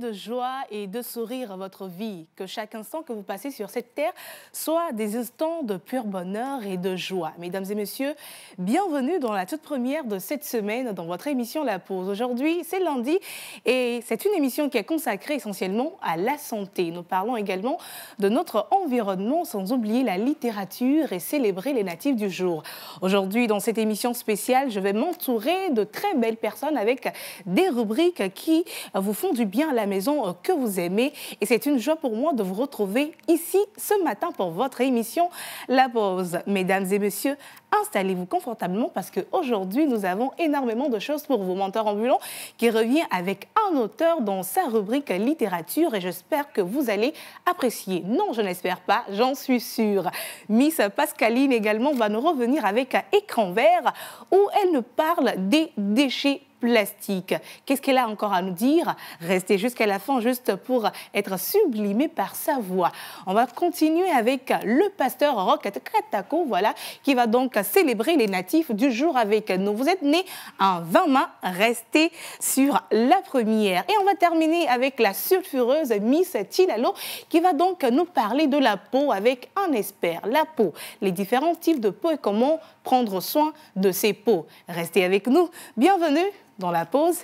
de joie et de sourire à votre vie. Que chaque instant que vous passez sur cette terre soit des instants de pur bonheur et de joie. Mesdames et messieurs, bienvenue dans la toute première de cette semaine dans votre émission La Pause. Aujourd'hui, c'est lundi et c'est une émission qui est consacrée essentiellement à la santé. Nous parlons également de notre environnement sans oublier la littérature et célébrer les natifs du jour. Aujourd'hui, dans cette émission spéciale, je vais m'entourer de très belles personnes avec des rubriques qui vous font du bien à la maison que vous aimez. Et c'est une joie pour moi de vous retrouver ici ce matin pour votre émission La Pause. Mesdames et messieurs, installez-vous confortablement parce qu'aujourd'hui, nous avons énormément de choses pour vous. Menteur ambulant qui revient avec un auteur dans sa rubrique littérature et j'espère que vous allez apprécier. Non, je n'espère pas, j'en suis sûre. Miss Pascaline également va nous revenir avec un écran vert où elle nous parle des déchets plastique. Qu'est-ce qu'elle a encore à nous dire? Restez jusqu'à la fin juste pour être sublimé par sa voix. On va continuer avec le pasteur Rocket Katako, voilà, qui va donc célébrer les natifs du jour avec nous. Vous êtes nés un 20 mai, restez sur la première. Et on va terminer avec la sulfureuse Miss Tilalo qui va donc nous parler de la peau avec un expert. La peau, les différents types de peau et comment prendre soin de ces peaux. Restez avec nous. Bienvenue dans La Pause,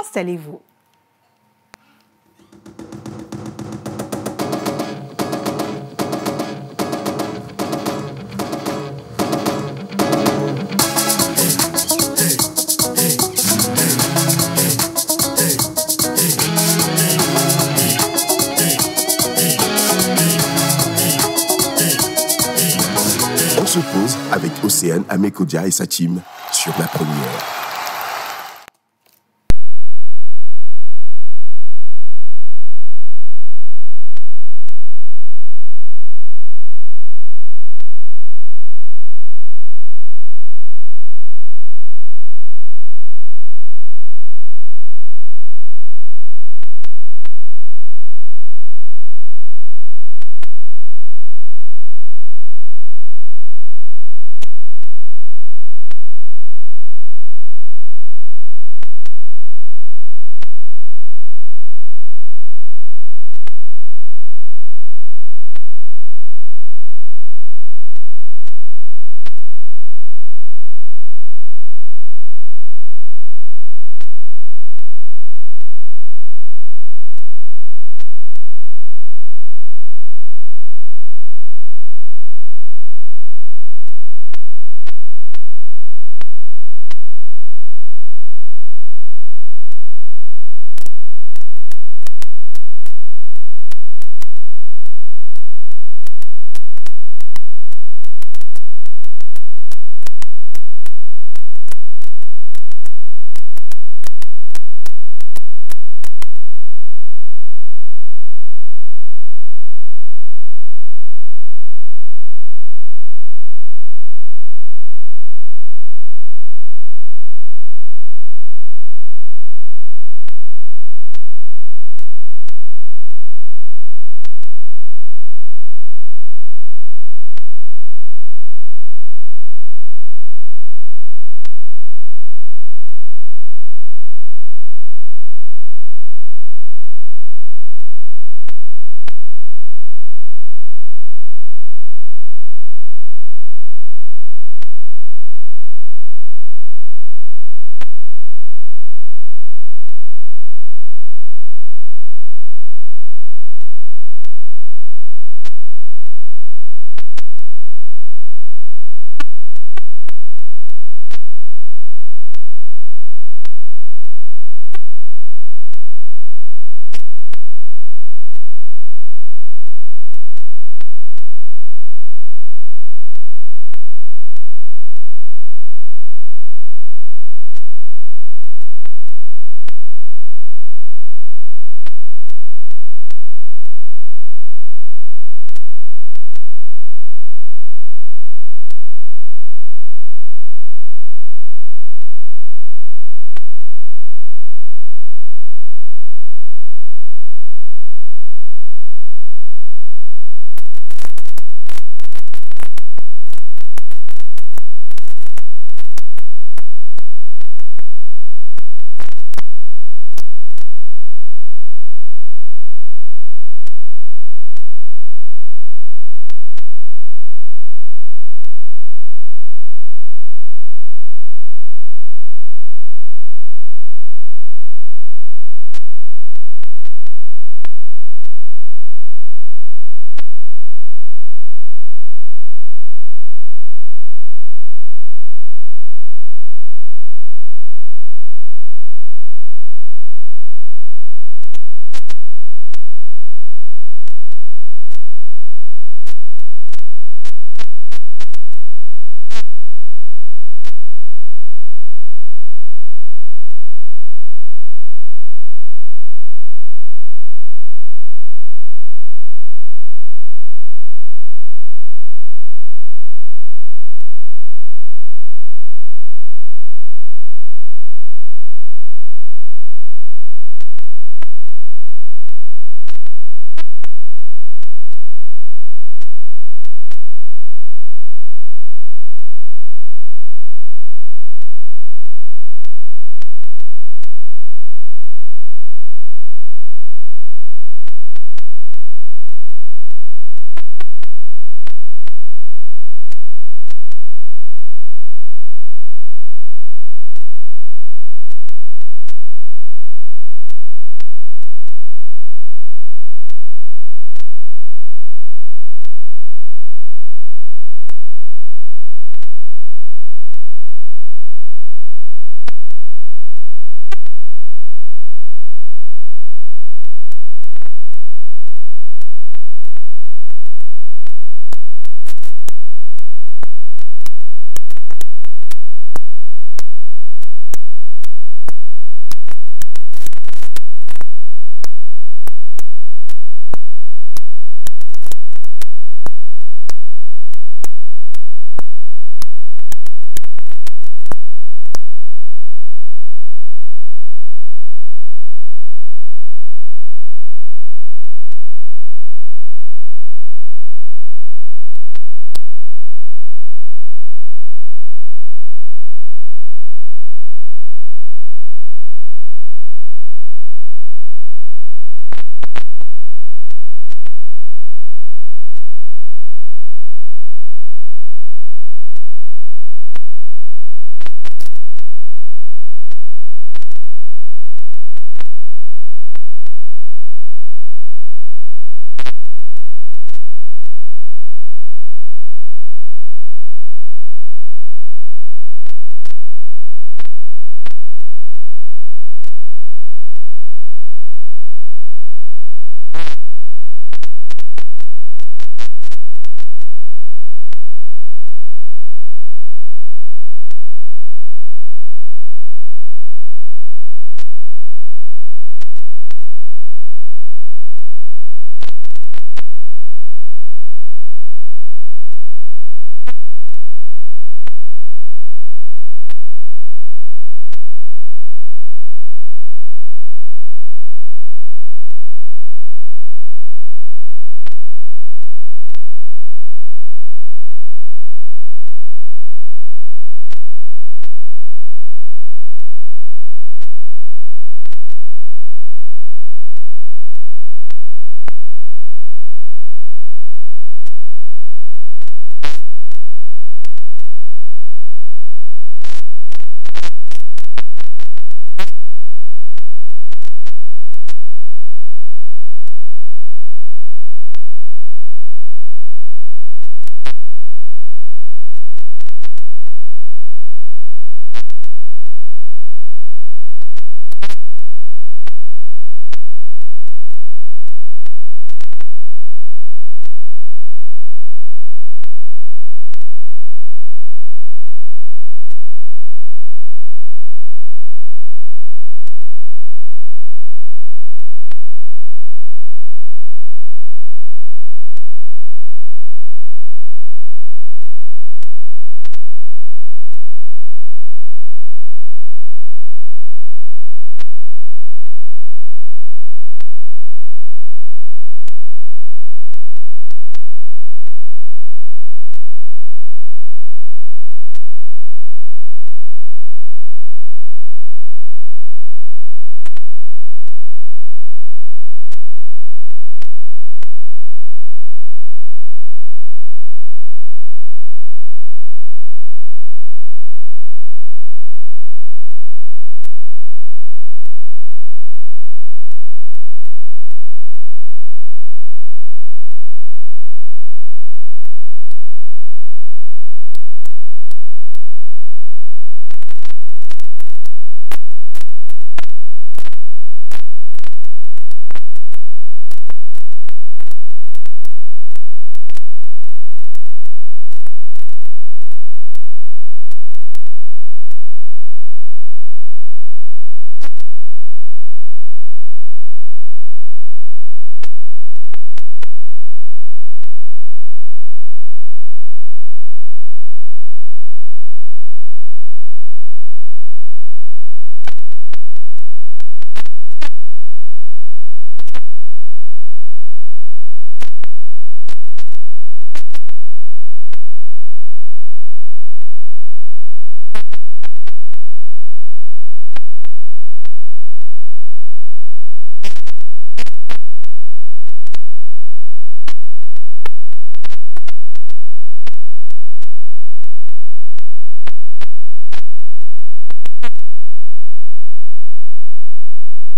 installez-vous. On se pose avec Océane Amekodia et sa team sur la première.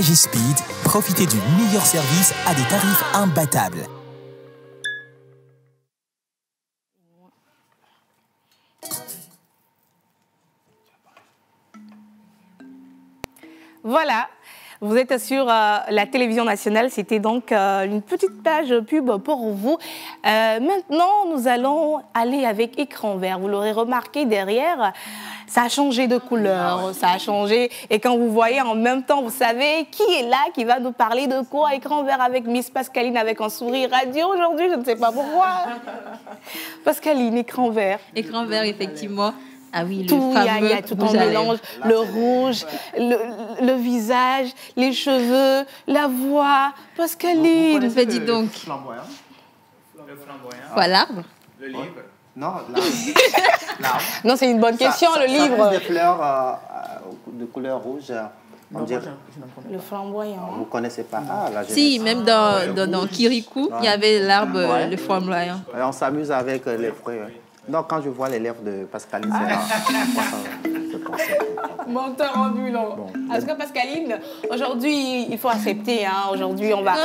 Voyagez Speed, profitez du meilleur service à des tarifs imbattables. Voilà, vous êtes sur la télévision nationale, c'était donc une petite page pub pour vous. Maintenant, nous allons aller avec écran vert. Vous l'aurez remarqué derrière, ça a changé de couleur, ça a changé. Et quand vous voyez en même temps, vous savez qui est là, qui va nous parler de quoi? Écran vert avec Miss Pascaline avec un sourire radieux aujourd'hui, je ne sais pas pourquoi. Pascaline, écran vert. Écran vert, effectivement. Ah oui, tout, il y a tout en mélange, le rouge, le visage, les cheveux, la voix. Pascaline. Dis donc. Le flamboyant. Quoi, l'arbre? Le livre. Non, l'arbre. Non, c'est une bonne question, le livre. Ça des fleurs de couleur rouge. On dirait. Le flamboyant. Vous ne connaissez pas? Ah, la jeunesse. Si, même dans Kirikou, il y avait l'arbre, le flamboyant. Et on s'amuse avec les fruits. Donc, quand je vois les lèvres de Pascaline, c'est menteur ambulant. Bon. En tout cas, Pascaline, aujourd'hui, il faut accepter. Hein. Aujourd'hui, on va... Non,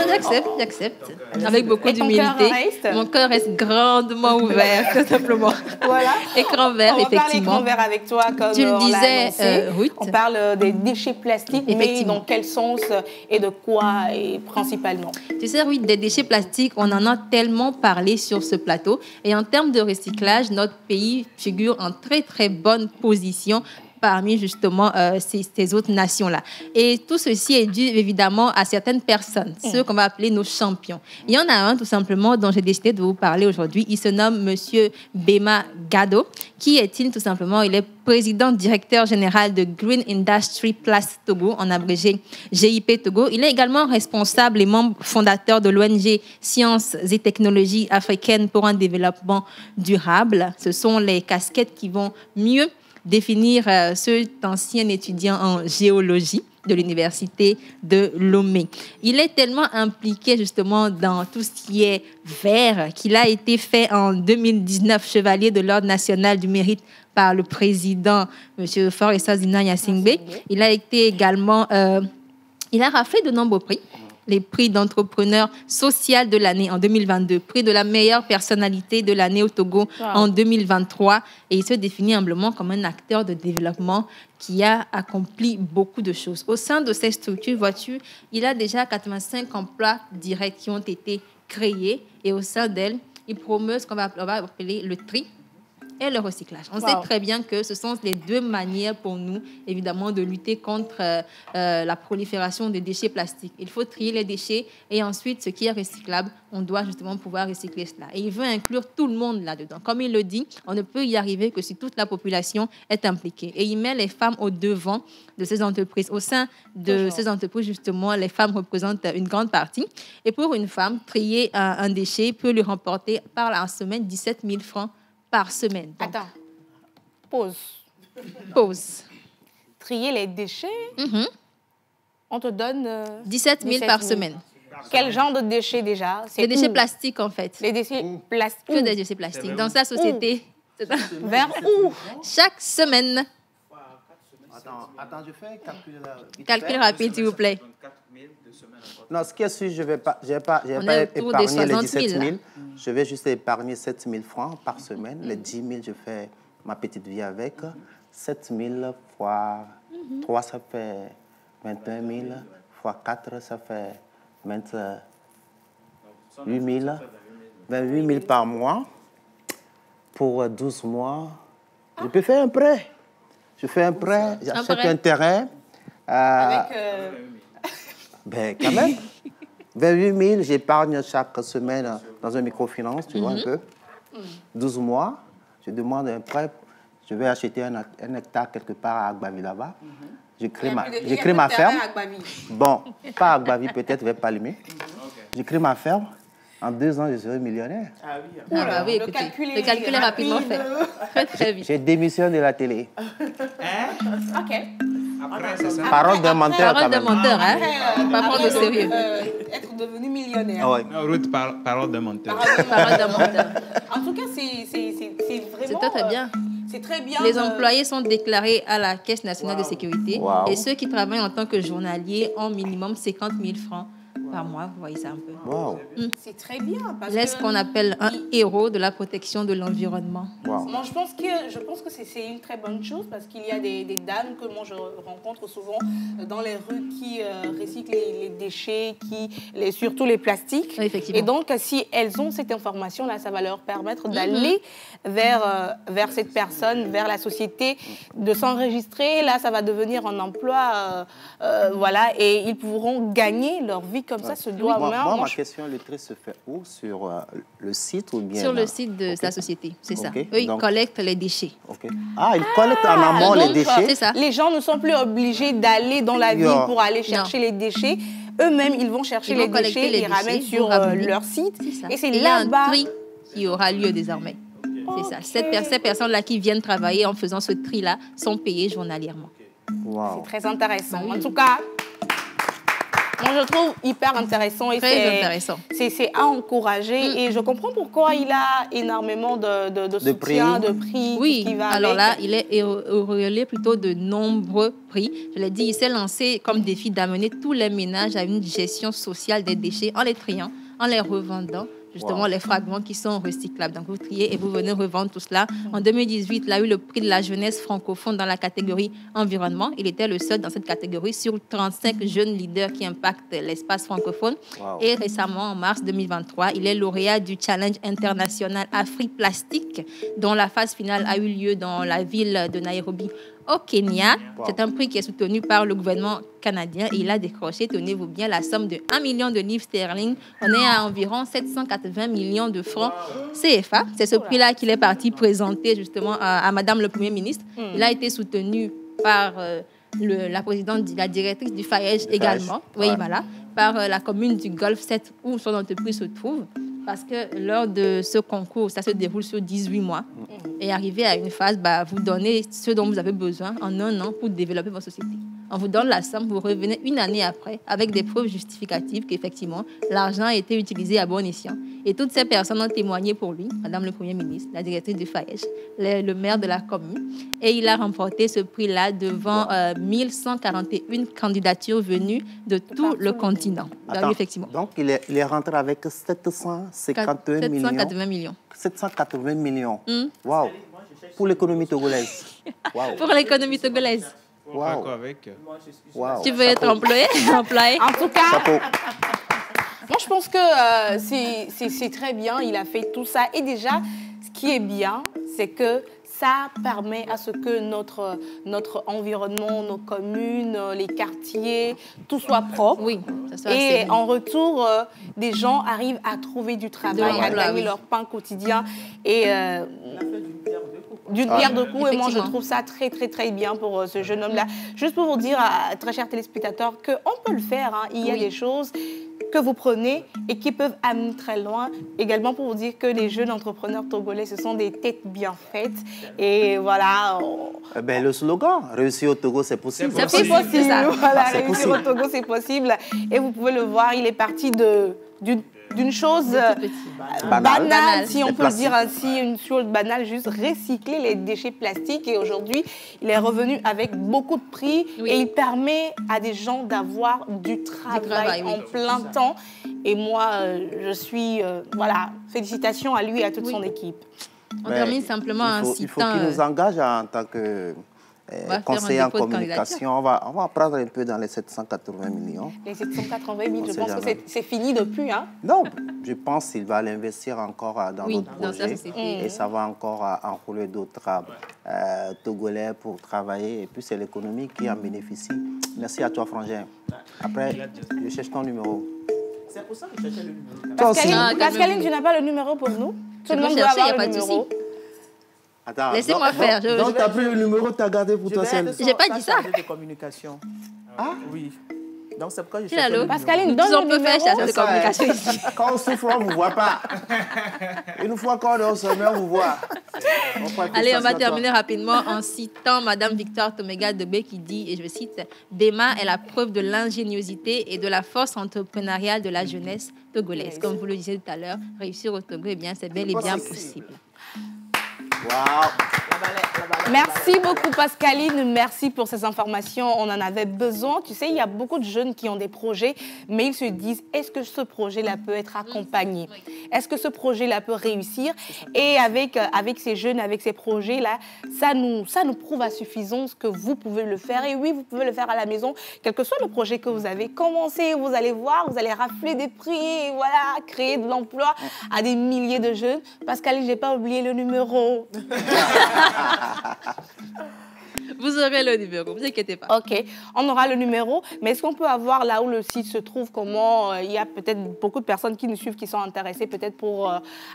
j'accepte. Avec beaucoup d'humilité. Mon cœur reste grandement ouvert, tout simplement. Voilà. Écran vert, effectivement. On va parler écran vert avec toi, comme tu le disais, Ruth. On parle des déchets plastiques, mais dans quel sens et de quoi et principalement? Tu sais, Ruth, des déchets plastiques, on en a tellement parlé sur ce plateau. Et en termes de recyclage, notre pays figure en très, très bonne position parmi justement ces autres nations-là. Et tout ceci est dû évidemment à certaines personnes, ceux qu'on va appeler nos champions. Il y en a un tout simplement dont j'ai décidé de vous parler aujourd'hui. Il se nomme Monsieur Bema Gado. Qui est-il tout simplement? Il est président directeur général de Green Industry Plus Togo, en abrégé GIP Togo. Il est également responsable et membre fondateur de l'ONG Sciences et Technologies africaines pour un développement durable. Ce sont les casquettes qui vont mieux définir cet ancien étudiant en géologie de l'université de Lomé. Il est tellement impliqué justement dans tout ce qui est vert qu'il a été fait en 2019 chevalier de l'Ordre national du mérite par le président M. Foresta Zina Yassingbe. Il a été également, il a raflé de nombreux prix. Les prix d'entrepreneur social de l'année en 2022, prix de la meilleure personnalité de l'année au Togo en 2023. Et il se définit humblement comme un acteur de développement qui a accompli beaucoup de choses. Au sein de cette structure, vois-tu, il a déjà 85 emplois directs qui ont été créés. Et au sein d'elle, il promeut ce qu'on va appeler le tri et le recyclage. On sait très bien que ce sont les deux manières pour nous, évidemment, de lutter contre la prolifération des déchets plastiques. Il faut trier les déchets et ensuite, ce qui est recyclable, on doit justement pouvoir recycler cela. Et il veut inclure tout le monde là-dedans. Comme il le dit, on ne peut y arriver que si toute la population est impliquée. Et il met les femmes au devant de ces entreprises. Au sein de ces entreprises, justement, les femmes représentent une grande partie. Et pour une femme, trier un déchet peut lui remporter par la semaine 17 000 francs par semaine. Donc, attends, pause. Trier les déchets, on te donne 17 000 par semaine. Quel genre de déchets déjà? Les déchets plastiques, en fait. Les déchets plastiques. Que des déchets plastiques. Dans sa société. Vers où? Chaque semaine. Attends, je fais un calcul. Calcul rapide, s'il vous plaît. Non, ce qui est sûr, je n'ai pas épargné les 17 000. Je vais juste épargner 7 000 francs par semaine. Les 10 000, je fais ma petite vie avec. 7 000 fois 3, ça fait 21 000. Fois 4, ça fait 28 000. 28 000 par mois. Pour 12 mois, je peux faire un prêt. Je fais un prêt, j'achète un terrain. Avec... Ben, quand même. 28 000, j'épargne chaque semaine dans un microfinance, tu vois un peu. 12 mois, je demande un prêt. Je vais acheter un hectare quelque part à Agbavi là-bas. Je crée ma ferme. Bon, pas à Agbavi, peut-être, je ne vais pas allumer. Je crée ma ferme. En 2 ans, je serai millionnaire. Ah oui, écoutez, le calcul est rapidement fait. Très, très vite. J'ai démissionné de la télé. OK. Après, c'est ça. Parole d'un menteur, quand même. Parole d'un menteur, hein. Pas prendre au sérieux. Être devenu millionnaire. Ah ouais. Ruth, parole d'un menteur. Parole d'un menteur. En tout cas, c'est vraiment... C'est très bien. C'est très bien. Les employés sont déclarés à la Caisse nationale de sécurité. Wow. Et ceux qui travaillent en tant que journaliers ont minimum 50 000 francs par mois. Vous voyez ça un peu. Wow. C'est très bien. Il est ce qu'on appelle un héros de la protection de l'environnement. Wow. Moi, je pense que c'est une très bonne chose parce qu'il y a des dames que moi je rencontre souvent dans les rues qui recyclent les déchets, surtout les plastiques. Oui, effectivement. Et donc, si elles ont cette information-là, ça va leur permettre d'aller vers cette personne, vers la société, de s'enregistrer. Là, ça va devenir un emploi, voilà, et ils pourront gagner leur vie comme ça, se doit. Moi, ma question, le tri se fait où? Sur le site ou bien? Sur le site de sa société, c'est ça. Ok. Eux, ils collectent les déchets. Okay. Ah, ils collectent en amont les déchets? C'est ça. Les gens ne sont plus obligés d'aller dans la ville pour aller chercher les déchets. Eux-mêmes, ils vont chercher les déchets, ils ramènent sur leur site. Et c'est là-bas. Il y a un tri qui aura lieu désormais. C'est ça. Ces personnes-là qui viennent travailler en faisant ce tri-là sont payées journalièrement. Wow. C'est très intéressant. En tout cas, moi, je trouve hyper intéressant. Et très intéressant. C'est à encourager. Et je comprends pourquoi il a énormément de soutien, de prix. Oui, qui va alors avec. là, il est auréolé plutôt de nombreux prix. Je l'ai dit, il s'est lancé comme défi d'amener tous les ménages à une gestion sociale des déchets en les triant, en les revendant. Justement, les fragments qui sont recyclables. Donc, vous triez et vous venez revendre tout cela. En 2018, il a eu le prix de la jeunesse francophone dans la catégorie environnement. Il était le seul dans cette catégorie sur 35 jeunes leaders qui impactent l'espace francophone. Wow. Et récemment, en mars 2023, il est lauréat du Challenge international Afrique Plastique, dont la phase finale a eu lieu dans la ville de Nairobi, au Kenya. Wow. C'est un prix qui est soutenu par le gouvernement canadien et il a décroché, tenez-vous bien, la somme de 1 million de livres sterling. On est à environ 780 millions de francs CFA. C'est ce prix-là qu'il est parti présenter justement à Madame le Premier ministre. Il a été soutenu par la présidente, la directrice du FAEJ également, oui, voilà, par la commune du Golfe 7 où son entreprise se trouve. Parce que lors de ce concours, ça se déroule sur 18 mois. Et arrivé à une phase, vous donnez ce dont vous avez besoin en 1 an pour développer votre société. On vous donne la somme, vous revenez 1 année après avec des preuves justificatives qu'effectivement, l'argent a été utilisé à bon escient. Et toutes ces personnes ont témoigné pour lui, Madame le Premier ministre, la directrice du FAEJ, le maire de la commune. Et il a remporté ce prix-là devant 1141 candidatures venues de tout le continent. Attends, effectivement. Donc, il est rentré avec 780 millions. 780 millions. 780 millions. Waouh. Pour l'économie togolaise. Wow. Pour l'économie togolaise. Wow. Wow. Tu veux être employé? En tout cas, moi je pense que c'est très bien. Il a fait tout ça. Et déjà, ce qui est bien, c'est que ça permet à ce que notre environnement, nos communes, les quartiers, tout soit propre. Oui, ça soit et en retour, des gens arrivent à trouver du travail, à gagner leur pain quotidien. Et d'une pierre deux coups. Et moi, je trouve ça très, très, très bien pour ce jeune homme-là. Juste pour vous dire, très chers téléspectateurs, qu'on peut le faire. Hein. Il y a des choses que vous prenez et qui peuvent amener très loin. Également pour vous dire que les jeunes entrepreneurs togolais, ce sont des têtes bien faites. Et voilà. Le slogan, réussir au Togo, c'est possible. C'est possible. Voilà, réussir au Togo, c'est possible. Et vous pouvez le voir, il est parti d'une chose banale, si on peut le dire ainsi, une chose banale, juste recycler les déchets plastiques. Et aujourd'hui, il est revenu avec beaucoup de prix et il permet à des gens d'avoir du travail en plein temps. Et moi, je suis... voilà, félicitations à lui et à toute son équipe. On termine simplement en citant... Il faut qu'il nous engage en tant que... conseiller en communication, on va prendre un peu dans les 780 millions. Les 780 000, je pense que c'est fini depuis. Hein? Non, je pense qu'il va l'investir encore dans d'autres projets et ça va encore enrouler d'autres Togolais pour travailler. Et puis c'est l'économie qui en bénéficie. Merci à toi, Frangin. Après, je cherche ton numéro. C'est pour ça que je cherchais le numéro. Pascaline, tu n'as pas le numéro pour nous? Tout le monde doit avoir le numéro. Laissez-moi faire. Donc, tu n'as plus le numéro, tu as gardé pour toi seul. Je n'ai pas dit ça. De communication. Ah? Oui. Donc, c'est pourquoi je cherche le numéro. Pascaline, donne le numéro. Faire chargé de communication ici. Quand on souffle, on ne vous voit pas. Une fois qu'on est au sommet, on vous voit. Allez, on va terminer rapidement en citant Madame Victoire Tomega Debé qui dit, et je cite, « BEMA est la preuve de l'ingéniosité et de la force entrepreneuriale de la jeunesse togolaise. » Comme vous le disiez tout à l'heure, réussir au Togo, eh bien, c'est bel et bien possible. Waouh. Merci beaucoup Pascaline, merci pour ces informations, on en avait besoin. Tu sais, il y a beaucoup de jeunes qui ont des projets, mais ils se disent, est-ce que ce projet-là peut être accompagné? Est-ce que ce projet-là peut réussir? Et avec ces jeunes, avec ces projets-là, ça nous prouve à suffisance que vous pouvez le faire. Et oui, vous pouvez le faire à la maison, quel que soit le projet que vous avez. Commencez, vous allez voir, vous allez rafler des prix, et voilà, créer de l'emploi à des milliers de jeunes. Pascaline, je n'ai pas oublié le numéro. Vous aurez le numéro, ne vous inquiétez pas. Ok, on aura le numéro, mais est-ce qu'on peut avoir là où le site se trouve, comment il y a peut-être beaucoup de personnes qui nous suivent, qui sont intéressées peut-être pour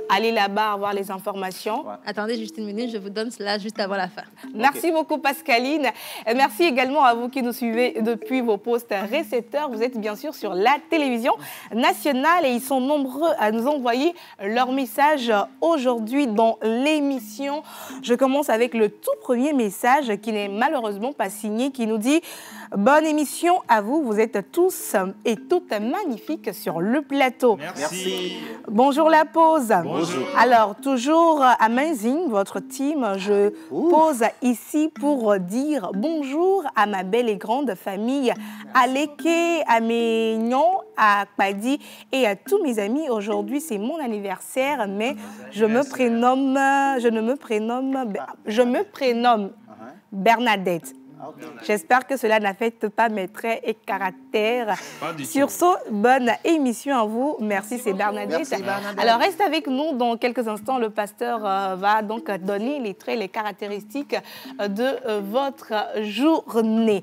aller là-bas, avoir les informations. Ouais. Attendez juste une minute, je vous donne cela juste avant la fin. Merci beaucoup Pascaline. Et merci également à vous qui nous suivez depuis vos postes récepteurs. Vous êtes bien sûr sur la télévision nationale et ils sont nombreux à nous envoyer leurs messages aujourd'hui dans l'émission. Je commence avec le tout premier message qui n'est malheureusement pas signé, qui nous dit « Bonne émission à vous, vous êtes tous et toutes magnifiques sur le plateau. » Merci. Bonjour la pause. Bonjour. Alors, toujours amazing, votre team. Je pose ici pour dire bonjour à ma belle et grande famille, à Leke, à Mignon, à Padi et à tous mes amis. Aujourd'hui, c'est mon anniversaire, mais je me prénomme Bernadette. J'espère que cela n'affecte pas mes traits et caractères. Sur ce, bonne émission à vous. Merci, c'est Bernadette. Merci, Bernadette. Alors, reste avec nous. Dans quelques instants, le pasteur va donc donner les traits, les caractéristiques de votre journée.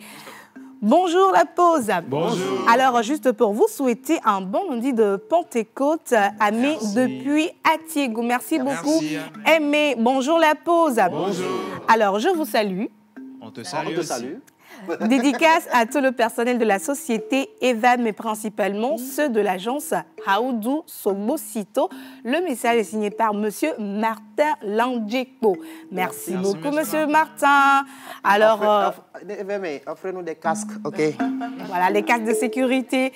Bonjour la pause. Bonjour. Alors, juste pour vous souhaiter un bon lundi de Pentecôte, Aimé depuis Atiego. Merci beaucoup. Aimé, bonjour la pause. Bonjour. Alors, je vous salue. On te salue aussi. Dédicace à tout le personnel de la société EVAM, mais principalement ceux de l'agence Haoudou Sogbosito. Le message est signé par Monsieur Martin Landjeko. Merci beaucoup, Monsieur Martin. Alors, offrez-nous des casques, ok? Voilà, les casques de sécurité.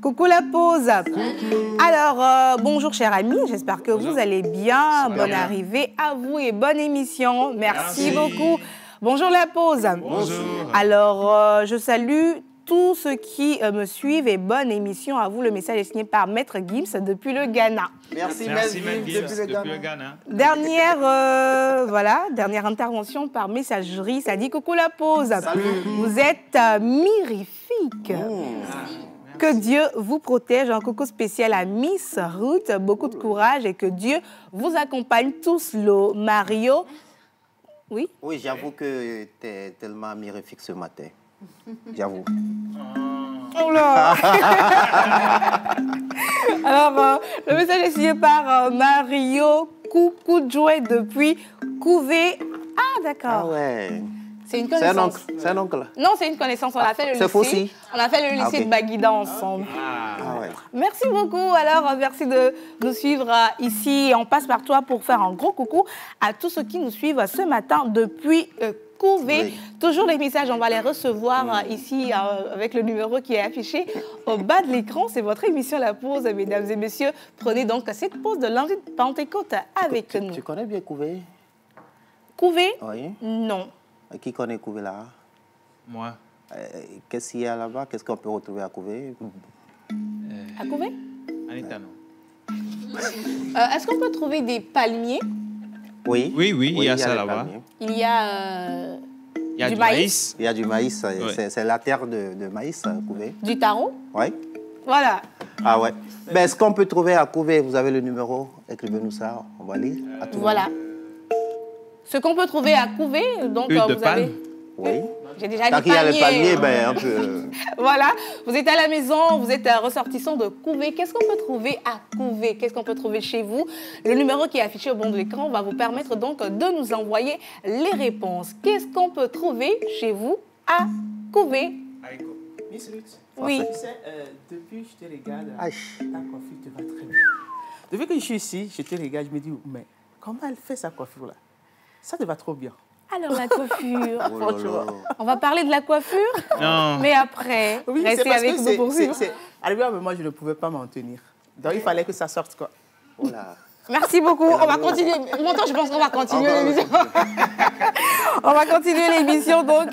Coucou la pause. Alors, bonjour chers amis, j'espère que vous allez bien. Bonne arrivée à vous et bonne émission. Merci beaucoup. Bonjour la pause. Bonjour. Alors, je salue tous ceux qui me suivent et bonne émission à vous. Le message est signé par Maître Gims depuis le Ghana. Merci Maître Gims depuis le Ghana. Dernière intervention par messagerie. Ça dit coucou la pause. Salut. Vous êtes mirifique. Que Dieu vous protège. Un coucou spécial à Miss Ruth. Beaucoup de courage et que Dieu vous accompagne tous. Lo Mario. Oui? Oui, j'avoue que tu es tellement mirifique ce matin. J'avoue. Oh là. Alors, le message est signé par Mario Coucou-Jouet depuis Couvé. Ah, d'accord. Ah ouais. C'est une connaissance. C'est un oncle. Non, c'est une connaissance. On a fait le lycée. C'est faux aussi. On a fait le lycée de Baguida ensemble. Ah ouais. Merci beaucoup. Alors, merci de nous suivre ici. On passe par toi pour faire un gros coucou à tous ceux qui nous suivent ce matin depuis Couvé. Oui. Toujours les messages, on va les recevoir ici avec le numéro qui est affiché au bas de l'écran. C'est votre émission La Pause, mesdames et messieurs. Prenez donc cette pause de lundi de Pentecôte avec nous. Tu connais bien Couvé? Couvé? Oui. Non. Qui connaît Couvé là? Moi. Qu'est-ce qu'il y a là-bas? Qu'est-ce qu'on peut retrouver à Couvé? À Couvé? Anita, non. Est-ce qu'on peut trouver des palmiers? Oui. Oui, il y a ça là-bas. Il y a du maïs. Il y a du maïs. Oui. C'est la terre de maïs, Couvé. Du taro? Oui. Voilà. Ah ouais. Ben, ce qu'on peut trouver à Couvé, vous avez le numéro, écrivez-nous ça, on va lire. Voilà. Ce qu'on peut trouver à Couvé, donc Huile de vous palme. avez... Oui. J'ai déjà Quand dit il y a les palmiers. palmiers, ben, un peu... Voilà, vous êtes à la maison, vous êtes ressortissant de Couvé. Qu'est-ce qu'on peut trouver à Couvé? Qu'est-ce qu'on peut trouver chez vous? Le numéro qui est affiché au bord de l'écran va vous permettre donc de nous envoyer les réponses. Qu'est-ce qu'on peut trouver chez vous à Couvé? Miss Ruth, Oui. tu sais, depuis je te regarde, Aïe. ta coiffure te va très bien. Depuis que je suis ici, je te regarde, je me dis, mais comment elle fait sa coiffure là? Ça te va trop bien. Alors, la coiffure. Oh là là. On va parler de la coiffure, Non. mais après, Oui, restez avec nous pour suivre. Arrivé à un moment, je ne pouvais pas m'en tenir. Donc, il fallait que ça sorte, quoi. Oh là. Merci beaucoup. On va continuer. Montant, je pense qu'on va continuer l'émission. On va continuer l'émission. Donc,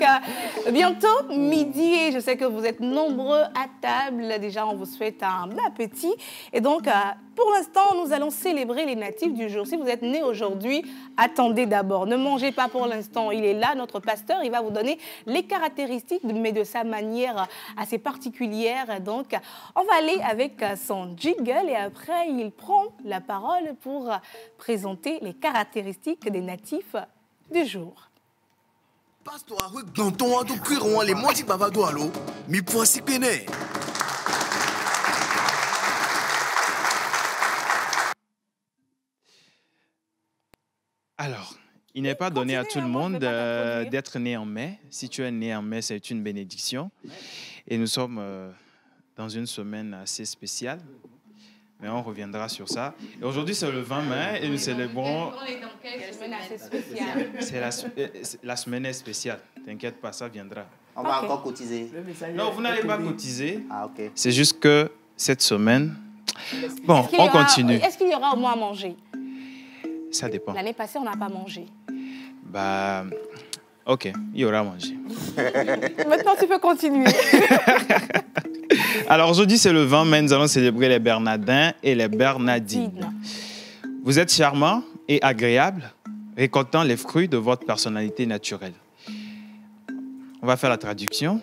bientôt, midi. Et je sais que vous êtes nombreux à table. Déjà, on vous souhaite un bon appétit. Et donc, pour l'instant, nous allons célébrer les natifs du jour. Si vous êtes né aujourd'hui, attendez d'abord. Ne mangez pas pour l'instant. Il est là, notre pasteur. Il va vous donner les caractéristiques, mais de sa manière assez particulière. Donc, on va aller avec son jingle et après, il prend la parole pour présenter les caractéristiques des natifs du jour. Alors, il n'est pas donné à tout le monde d'être né en mai. Si tu es né en mai, c'est une bénédiction. Et nous sommes dans une semaine assez spéciale. Mais on reviendra sur ça. Et aujourd'hui, c'est le 20 mai et nous célébrons... C'est la semaine spéciale. T'inquiète pas, ça viendra. On va encore cotiser. Non, vous n'allez pas cotiser. Ah, ok. C'est juste que cette semaine... Bon, on continue. Est-ce qu'il y aura au moins à manger? Ça dépend. L'année passée, on n'a pas mangé. Bah, ok, il y aura à manger. Maintenant, tu peux continuer. Alors aujourd'hui, c'est le 20 mai, nous allons célébrer les Bernardins et les Bernardines. Vous êtes charmant et agréable, récoltant les fruits de votre personnalité naturelle. On va faire la traduction.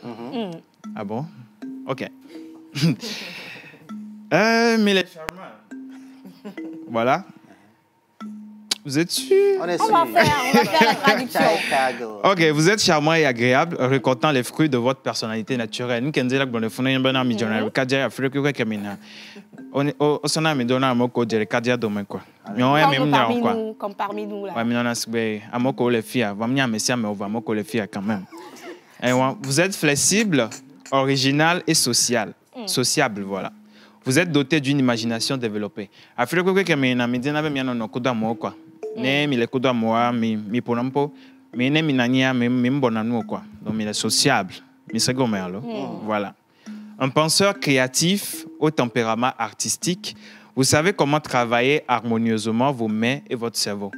Ah bon? Ok. Mais les charmants. Voilà. Vous êtes sûr? On est sûr. On va faire la traduction. Ok, vous êtes charmant et agréable, récoltant les fruits de votre personnalité naturelle. Nous, comme parmi nous. Vous êtes flexible, original et sociable, voilà. Vous êtes doté d'une imagination développée. Ne mi le kuda moa mi ponampo mi ne mi nania mi mbonanu quoi, donc il est sociable mi segomelo. Voilà, un penseur créatif au tempérament artistique. Vous savez comment travailler harmonieusement vos mains et votre cerveau.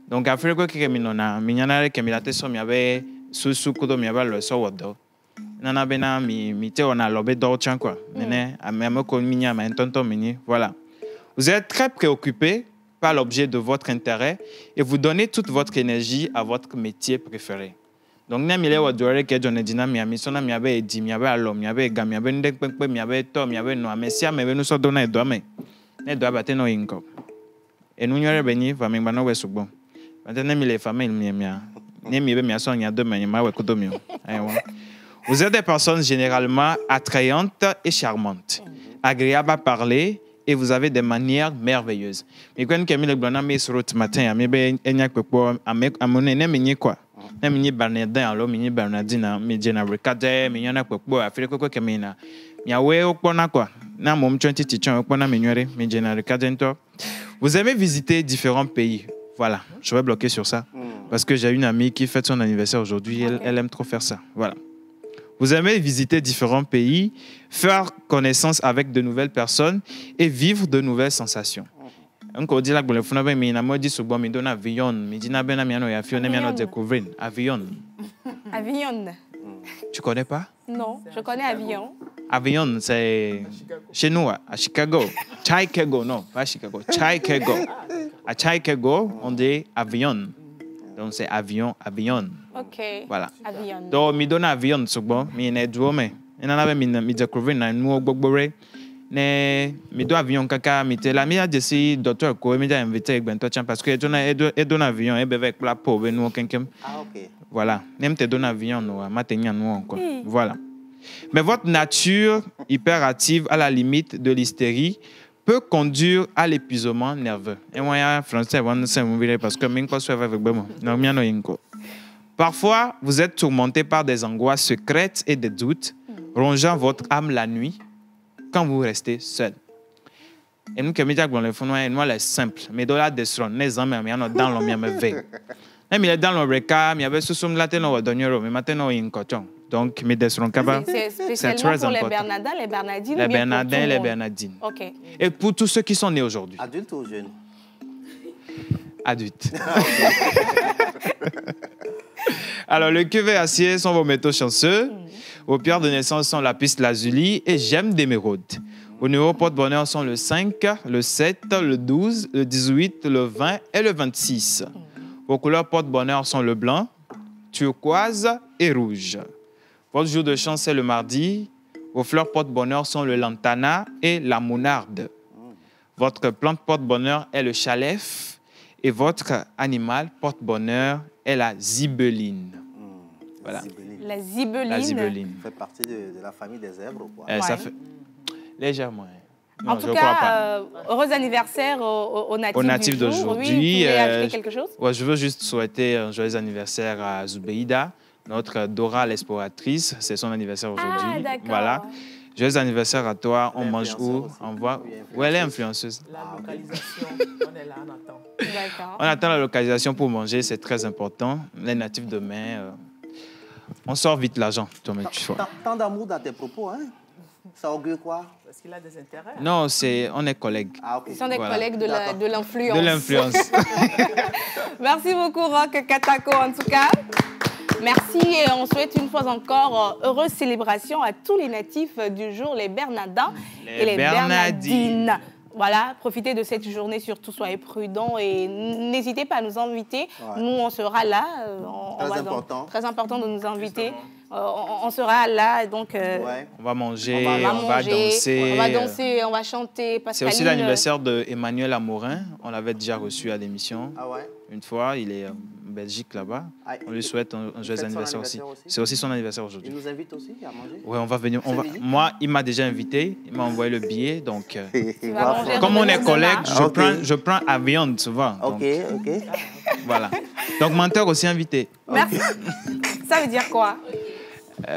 Donc après quoi que mi nona mi nyana ke mi late so mi ave susu kudo mi ave le so wodo nana bena mi te ona lobe do chan quoi nene ame ko mi nya ma tonton mini. Voilà, vous êtes très préoccupé par l'objet de votre intérêt et vous donnez toute votre énergie à votre métier préféré. Donc, nous avons dit que nous vous êtes des personnes généralement attrayantes et charmantes, agréables à parler, et vous avez des manières merveilleuses. Mais quand Camille le Blanc met sur le matin, mais ben enya quoi, à mon ennemi quoi, ennemi Bernardin, alors mini Bernardine, mais général cadre, mais yana quoi, à faire quoi Camille na, mia ouais au point quoi, na mom 20 tichon au point na mignore, mais général cadre. Vous aimez visiter différents pays, voilà. Je vais bloquer sur ça parce que j'ai une amie qui fête son anniversaire aujourd'hui, elle aime trop faire ça, voilà. Vous aimez visiter différents pays, faire connaissance avec de nouvelles personnes et vivre de nouvelles sensations. On dit là que le fond avait mis un dit souvent mi donne avion, mi dit na ben amiano ya fiona miano découvrir avion. Avion. Tu connais pas? Non, je connais avion. Avion, c'est chez nous à Chicago. Chicago, non, pas Chicago. Chicago. À Chicago, on dit avion. Donc c'est avion. Ok. Voilà. Avion. Donc mi donne avion souvent, mi ne duome. Et on avait mi découvrir na nous gbogbore. Ne mi do avion kaka mi te la mi a desi docteur ko mi da invité ben toi parce que et donne avion et avec la pauvre nous quelqu'un. Ah ok. Voilà, même te donne avion nous matenya nous encore. Voilà. Mais votre nature hyperactive à la limite de l'hystérie peut conduire à l'épuisement nerveux. Et moi, en français, parce que parfois, vous êtes tourmenté par des angoisses secrètes et des doutes, rongeant votre âme la nuit quand vous restez seul. Et nous, comme dans le fond, nous, les simples, mais dans la descente, les hommes, dans l'homme, même il est dans le cas, il y avait sous la tête, mais maintenant, il y a un coton. Donc, mes descendants Kaba, c'est spécialement pour les Bernardins, les Bernardines. Les Bernardins et les Bernardines. OK. Et pour tous ceux qui sont nés aujourd'hui. Adultes ou jeunes? Adulte. Alors, le cuvet acier sont vos métaux chanceux. Vos pierres de naissance sont la piste lazuli et gemme d'émeraude. Vos numéros porte-bonheur sont le 5, le 7, le 12, le 18, le 20 et le 26. Vos couleurs porte-bonheur sont le blanc, turquoise et rouge. Votre jour de chance est le mardi. Vos fleurs porte-bonheur sont le lantana et la monarde. Votre plante porte-bonheur est le chalef et votre animal porte-bonheur est la zibeline. Voilà. La zibeline. La zibeline. Ça fait partie de la famille des zèbres, quoi. Ça fait légèrement. Non, en tout cas, heureux anniversaire aux natifs d'aujourd'hui. Oui, vous voulez ajouter quelque chose? Ouais, je veux juste souhaiter un joyeux anniversaire à Zoubeida, notre Dora l'exploratrice. C'est son anniversaire aujourd'hui. Ah, d'accord. Voilà. Joyeux anniversaire à toi. On mange où? On voit où elle est influenceuse. La localisation, on est là, on attend. D'accord. On attend la localisation pour manger, c'est très important. Les natifs demain, on sort vite l'argent. Tant d'amour dans tes propos, hein? Ça augure quoi? Parce qu'il a des intérêts. Non, on est collègues. Ah, ok. Ils sont des collègues de l'influence. De l'influence. Merci beaucoup, Roch Katako, en tout cas. Merci et on souhaite une fois encore heureuse célébration à tous les natifs du jour, les Bernardins et les Bernardines. Voilà, profitez de cette journée, surtout soyez prudents et n'hésitez pas à nous inviter. Ouais. Nous, on sera là. Très important de nous inviter. On sera là, donc... On va manger, on va danser. On va danser, on va chanter. C'est aussi l'anniversaire d'Emmanuel Amorin. On l'avait déjà reçu à l'émission. Ah ouais? Une fois, il est en Belgique là-bas. On lui souhaite un joyeux anniversaire aussi. C'est aussi son anniversaire aujourd'hui. Il nous invite aussi à manger? Oui, on va venir. Moi, il m'a déjà invité. Il m'a envoyé le billet. Donc, comme on est collègues, je prends à viande souvent. Ok. Voilà. Donc, menteur aussi invité. Merci. Ça veut dire quoi?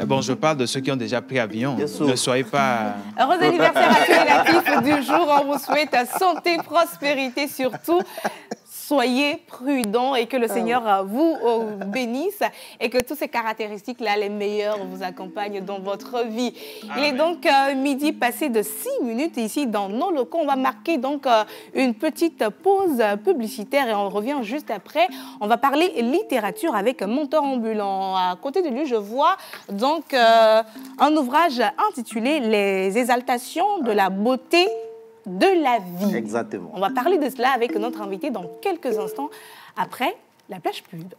Bon, je parle de ceux qui ont déjà pris avion. Ne soyez pas... Heureux anniversaire à tous les natifs du jour. On vous souhaite santé, prospérité surtout. Soyez prudents et que le Seigneur vous bénisse et que toutes ces caractéristiques-là, les meilleures, vous accompagnent dans votre vie. Amen. Il est donc midi passé de 6 minutes ici dans nos locaux. On va marquer donc une petite pause publicitaire et on revient juste après. On va parler littérature avec Menteur ambulant. À côté de lui, je vois donc un ouvrage intitulé « Les exaltations de la beauté de la vie ». Exactement. On va parler de cela avec notre invité dans quelques instants après la plage pub.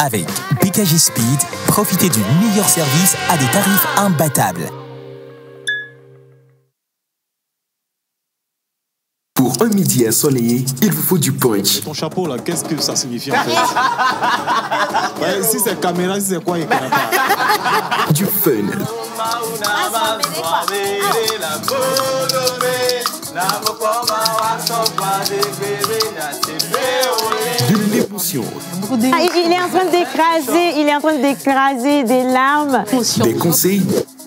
Avec PKG Speed, profitez du meilleur service à des tarifs imbattables. Pour un midi ensoleillé, il vous faut du punch. Ton chapeau là, qu'est-ce que ça signifie en fait? Ouais, si c'est caméra, si c'est quoi, il connaît pas. Du fun. De l'émotion. Il est en train d'écraser des larmes. Des conseils.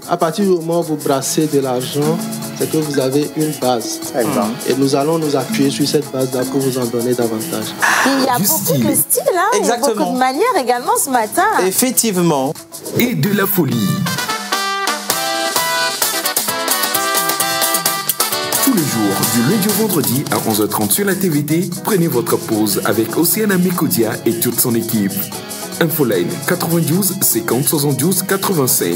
À partir du moment où vous brassez de l'argent, c'est que vous avez une base. Et nous allons nous appuyer sur cette base-là pour vous en donner davantage. Il y a beaucoup de styles, hein? Il y a beaucoup de manières également ce matin. Effectivement. Et de la folie. Tous les jours, du lundi au vendredi à 11h30 sur la TVT, prenez votre pause avec Océane Amécodia et toute son équipe. Infoline 92 50 72 85.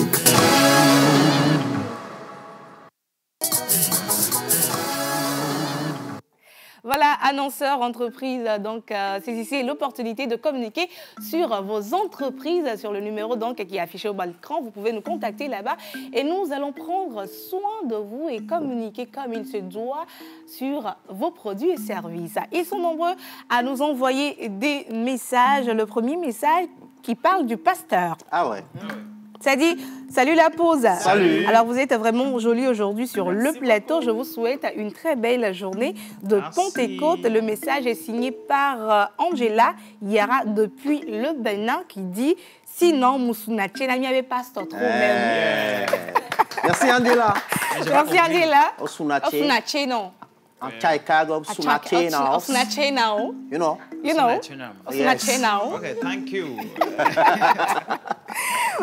Voilà, annonceurs, entreprises, donc saisissez l'opportunité de communiquer sur vos entreprises, sur le numéro donc qui est affiché au bas de l'écran. Vous pouvez nous contacter là-bas et nous allons prendre soin de vous et communiquer comme il se doit sur vos produits et services. Ils sont nombreux à nous envoyer des messages. Le premier message qui parle du pasteur. Ah ouais. Ça dit, salut la pause. Salut. Alors, vous êtes vraiment jolis aujourd'hui sur le plateau. Je vous souhaite une très belle journée de Pentecôte. Le message est signé par Angela Yara depuis le Bénin qui dit « Sinon, Moussunache, n'ami avait pas trop même. » Merci Angela. Merci Angela. Osunache. Non. En Chicago, Osunache now. Osunache now. You know. You know. Yes. Osunache now. Okay, thank you.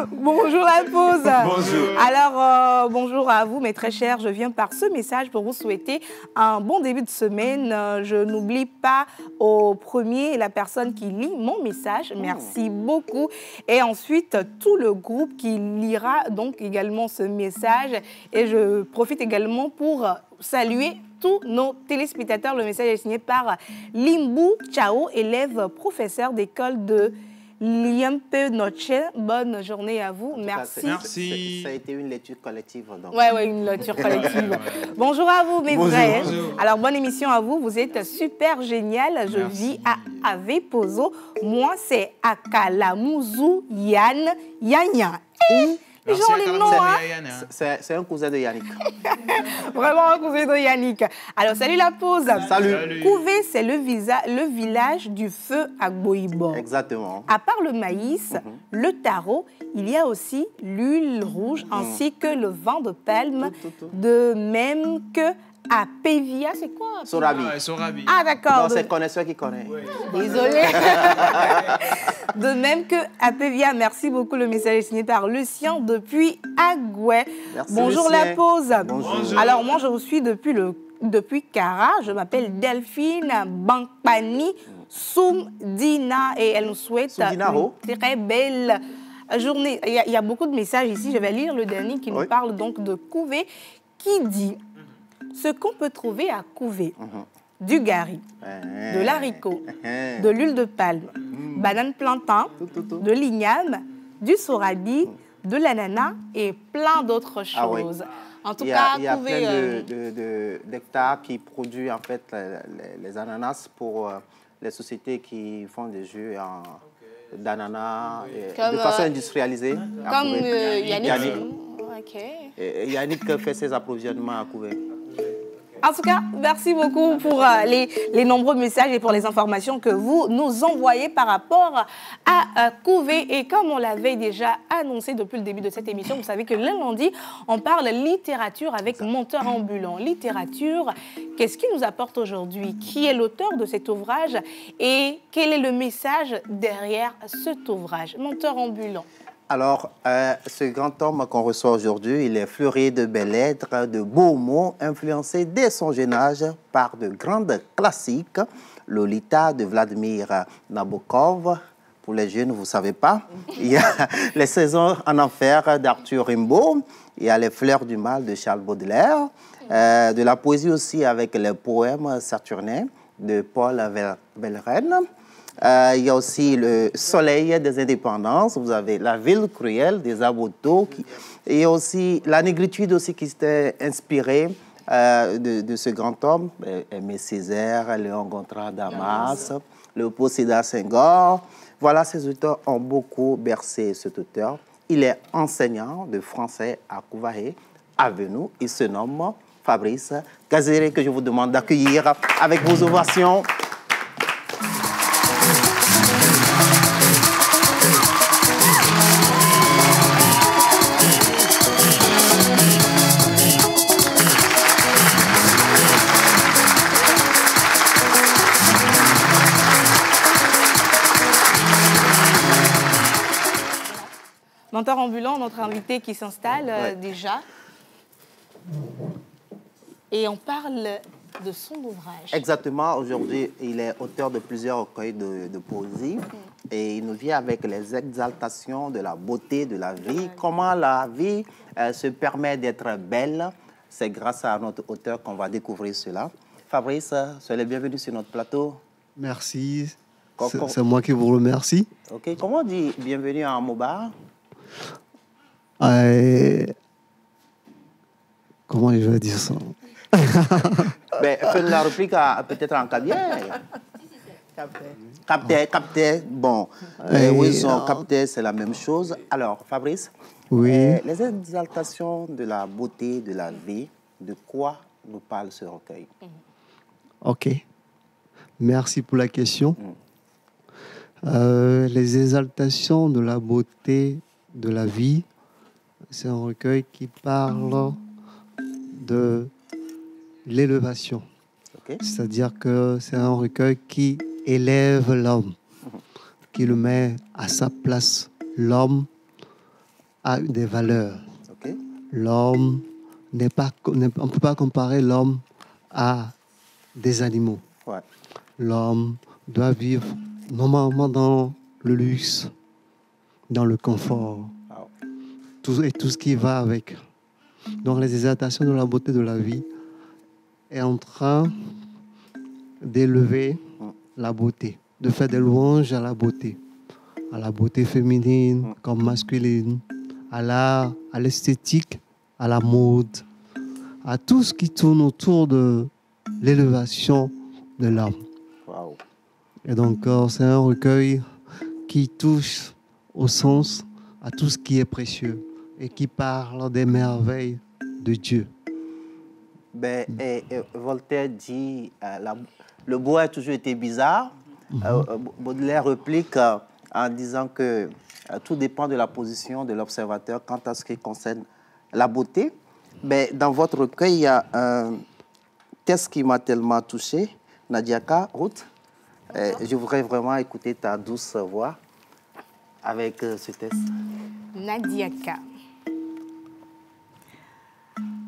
Bonjour la pause. Bonjour. Alors, bonjour à vous mes très chers. Je viens par ce message pour vous souhaiter un bon début de semaine. Je n'oublie pas au premier la personne qui lit mon message. Merci beaucoup. Et ensuite, tout le groupe qui lira donc également ce message. Et je profite également pour saluer tous nos téléspectateurs. Le message est signé par Limbu Chao, élève professeur d'école de Liempe Noche. Bonne journée à vous. Merci. Merci. Ça a été une lecture collective. Donc. Ouais, une lecture collective. Bonjour à vous, mes frères. Alors, bonne émission à vous. Vous êtes super génial. Je vis à Avepozo. Moi, c'est Akalamuzu Yann Yanya. Genre les noms, hein? C'est un cousin de Yannick. Vraiment un cousin de Yannick. Alors, salut la pause. Salut. Couvé, c'est le village du feu à Boïbo. Exactement. À part le maïs, le taro, il y a aussi l'huile rouge ainsi que le vin de palme, de même que à Pévia, c'est quoi? Sorabi. Ah, d'accord. Non, c'est le connaisseur qui connaît. Désolé. De même que à Pévia, merci beaucoup. Le message est signé par Lucien depuis Agoué. Bonjour Lucien. la pause. Bonjour. Alors moi, je vous suis depuis Cara. Je m'appelle Delphine Bankpani Soumdina et elle nous souhaite une très belle journée. Il y a beaucoup de messages ici. Je vais lire le dernier qui nous parle donc de Couvé qui dit ce qu'on peut trouver à Couvé. Du gari, de l'haricot, de l'huile de palme, banane plantain, de l'igname, du sorabi, de l'ananas et plein d'autres choses. En tout cas, il y a plein d'hectares qui produisent en fait les ananas pour les sociétés qui font des jus d'ananas de façon industrialisée. Comme Yannick. Yannick fait ses approvisionnements à Couvé. En tout cas, merci beaucoup pour les nombreux messages et pour les informations que vous nous envoyez par rapport à Couvé. Et comme on l'avait déjà annoncé depuis le début de cette émission, vous savez que le lundi, on parle littérature avec Menteur ambulant. Littérature, qu'est-ce qu'il nous apporte aujourd'hui? Qui est l'auteur de cet ouvrage? Et quel est le message derrière cet ouvrage? Menteur ambulant. Alors, ce grand homme qu'on reçoit aujourd'hui, il est fleuri de belles lettres, de beaux mots, influencé dès son jeune âge par de grandes classiques. Lolita de Vladimir Nabokov, pour les jeunes, vous ne savez pas. Il y a Les saisons en enfer d'Arthur Rimbaud. Il y a Les fleurs du mal de Charles Baudelaire. De la poésie aussi avec les poèmes saturnins de Paul Verlaine. Il y a aussi Le soleil des indépendances, vous avez La ville cruelle des Aboto, et aussi La négritude aussi qui s'était inspirée de ce grand homme, Aimé Césaire, Léon Gontran Damas, Léopold Sédar Senghor. Voilà, ces auteurs ont beaucoup bercé cet auteur. Il est enseignant de français à Couvaré, à Venou. Il se nomme Fabrice Gazéré, que je vous demande d'accueillir avec vos ovations. Menteur ambulant, notre invité qui s'installe déjà. Et on parle de son ouvrage. Exactement. Aujourd'hui, il est auteur de plusieurs recueils de poésie. Et il nous vient avec les exaltations de la beauté de la vie. Comment la vie se permet d'être belle. C'est grâce à notre auteur qu'on va découvrir cela. Fabrice, soyez le bienvenu sur notre plateau. Merci. C'est moi qui vous remercie. Ok. Comment on dit bienvenue en Moba? Comment je vais dire ça? Fais la réplique peut-être en cabien. Capter, bon. Oui, capter, c'est la même chose. Alors, Fabrice, oui. Les exaltations de la beauté, de la vie, de quoi nous parle ce recueil? Ok. Merci pour la question. Les exaltations de la beauté, de la vie, c'est un recueil qui parle de l'élévation. Okay. C'est-à-dire que c'est un recueil qui élève l'homme, qui le met à sa place. L'homme a des valeurs. Okay. L'homme on ne peut pas comparer l'homme à des animaux. Ouais. L'homme doit vivre normalement dans le luxe, dans le confort, tout ce qui va avec. Donc les exaltations de la beauté de la vie est en train d'élever la beauté, de faire des louanges à la beauté féminine comme masculine, à l'esthétique, à la mode, à tout ce qui tourne autour de l'élévation de l'homme. Wow. Et donc, c'est un recueil qui touche au sens à tout ce qui est précieux et qui parle des merveilles de Dieu. Voltaire dit le beau a toujours été bizarre. Baudelaire réplique en disant que tout dépend de la position de l'observateur quant à ce qui concerne la beauté. Mais dans votre recueil, il y a un texte qui m'a tellement touché, Nadiaka, Ruth. Je voudrais vraiment écouter ta douce voix avec ce texte. Nadiaka.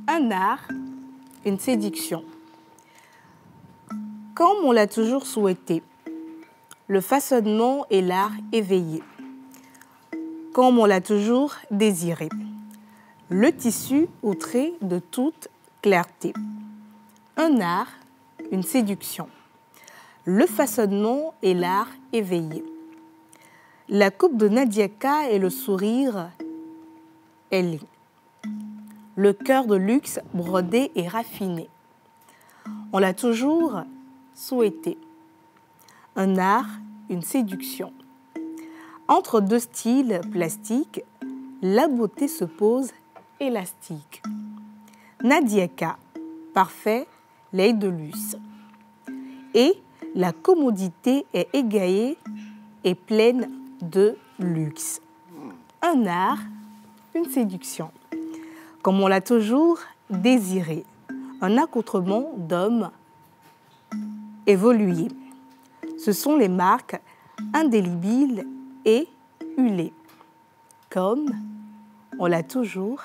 Un art, une séduction. Comme on l'a toujours souhaité, le façonnement est l'art éveillé. Comme on l'a toujours désiré, le tissu outré de toute clarté. Un art, une séduction. Le façonnement est l'art éveillé. La coupe de Nadiaka et le sourire elle est. Le cœur de luxe brodé et raffiné. On l'a toujours souhaité. Un art, une séduction. Entre deux styles plastiques, la beauté se pose élastique. Nadiaka, parfait, l'œil de luxe. Et la commodité est égayée et pleine de luxe. Un art, une séduction. Comme on l'a toujours désiré, un accoutrement d'homme évolué. Ce sont les marques indélébiles et hulées, comme on l'a toujours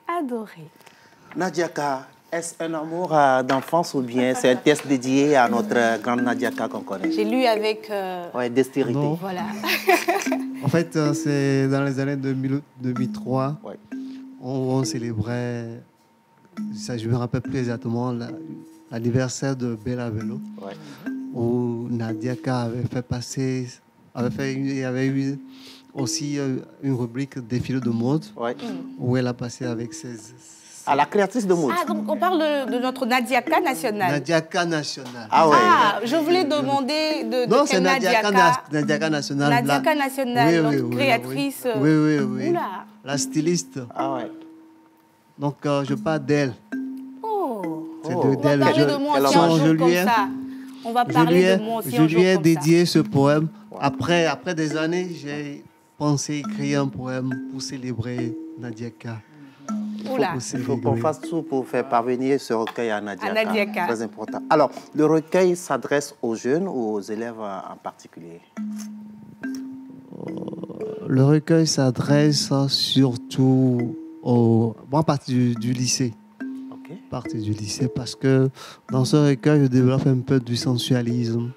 adoré. Nadiaka, est-ce un amour d'enfance ou bien c'est un texte dédié à notre grande Nadiaka qu'on connaît? J'ai lu avec... dextérité. Voilà. En fait, c'est dans les années 2003, ouais. On célébrait, je me rappelle plus exactement, l'anniversaire de Bella Vélo, ouais. Où Nadiaka avait fait passer, il y avait eu aussi une rubrique défilé de mode, ouais. Où elle a passé avec ses... la créatrice de mode. Ah, donc on parle de notre Nadiaka nationale. Nadiaka nationale. Ah ouais. Ah, je voulais demander de non, c'est Nadiaka nationale. Nadiaka nationale, notre créatrice. Oui. Oula. La styliste. Ah ouais. Donc, je parle d'elle. Oh. C'est d'elle. On va parler de moi aussi un jour comme ça. On va parler de moi aussi un jour comme ça. Je lui ai dédié ce poème. Après des années, j'ai pensé écrire un poème pour célébrer Nadiaka. Il faut qu'on fasse tout pour faire parvenir ce recueil à Nadiaka. Très important. Alors, le recueil s'adresse aux jeunes ou aux élèves en particulier? Le recueil s'adresse surtout à partir du lycée. Okay. À partir du lycée, parce que dans ce recueil, je développe un peu du sensualisme.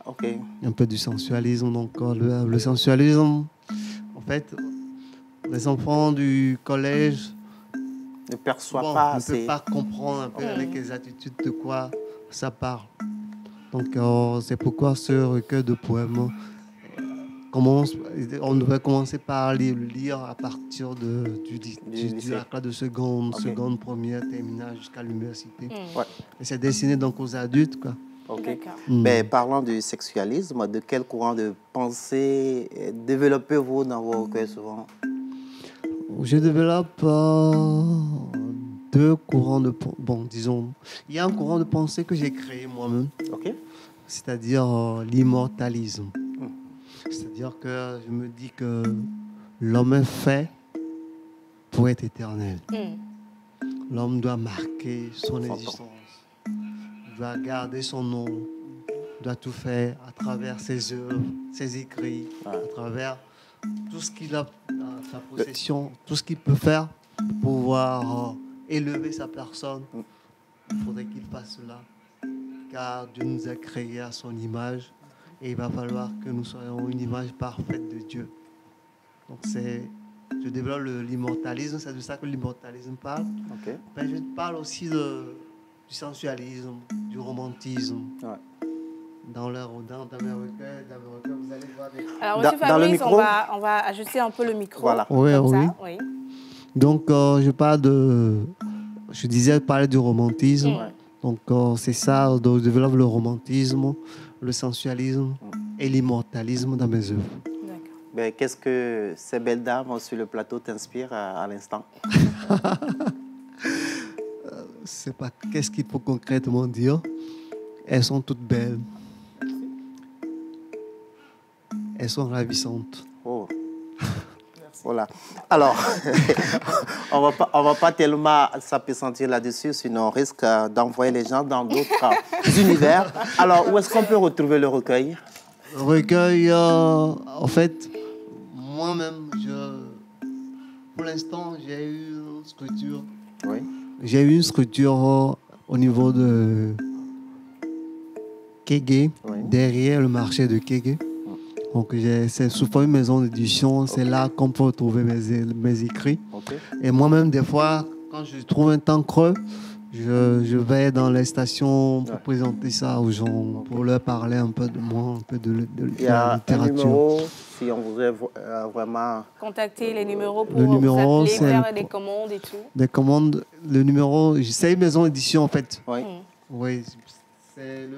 Okay. Un peu du sensualisme. Donc, le sensualisme, en fait, les enfants du collège ne perçoit pas ne peut pas comprendre un peu avec les attitudes de quoi ça parle. Donc, c'est pourquoi ce recueil de poèmes, on devrait commencer par le lire à partir de la classe de seconde, première, terminale, jusqu'à l'université. Ouais. Et c'est destiné donc aux adultes, quoi. Ok. Mais parlant du sexualisme, de quel courant de pensée développez-vous dans vos recueils souvent? Je développe deux courants de pensée. Bon, disons, il y a un courant de pensée que j'ai créé moi-même. Ok. C'est-à-dire l'immortalisme. C'est-à-dire que je me dis que l'homme est fait pour être éternel. L'homme doit marquer son existence, doit garder son nom, doit tout faire à travers ses œuvres, ses écrits, à travers tout ce qu'il a à sa possession, tout ce qu'il peut faire pour pouvoir élever sa personne. Il faudrait qu'il fasse cela, car Dieu nous a créés à son image et il va falloir que nous soyons une image parfaite de Dieu. Donc je développe l'immortalisme, c'est de ça que l'immortalisme parle. Okay. Mais je parle aussi du sensualisme, du romantisme. Ouais. Dans mes recueils, vous allez voir des... Alors, M. Fabrice, on va ajuster un peu le micro. Voilà. Oui, oui. Ça, oui. Donc, je parle je disais parler du romantisme. Donc, c'est ça, donc, je développe le romantisme, le sensualisme et l'immortalisme dans mes œuvres. Ben, qu'est-ce que ces belles dames sur le plateau t'inspirent à l'instant? C'est pas qu'est-ce qu'il faut concrètement dire. Elles sont toutes belles. Elles sont ravissantes. Oh. Voilà. Alors, on va pas tellement s'appesantir là-dessus, sinon on risque d'envoyer les gens dans d'autres univers. Alors, où est-ce qu'on peut retrouver le recueil? Le recueil, en fait, moi-même, pour l'instant, j'ai eu une structure. Oui. J'ai eu une structure au niveau de Kégué, derrière le marché de Kégué. Donc, c'est sous forme de maison d'édition. C'est là qu'on peut retrouver mes écrits. Et moi-même, des fois, quand je trouve un temps creux, je vais dans les stations pour présenter ça aux gens, pour leur parler un peu de moi, un peu de la littérature. Il y a un numéro, si on voudrait vraiment... Contacter les numéros pour vous appeler, faire des commandes et tout. Des commandes, le numéro, c'est une maison d'édition en fait. Oui. Oui, c'est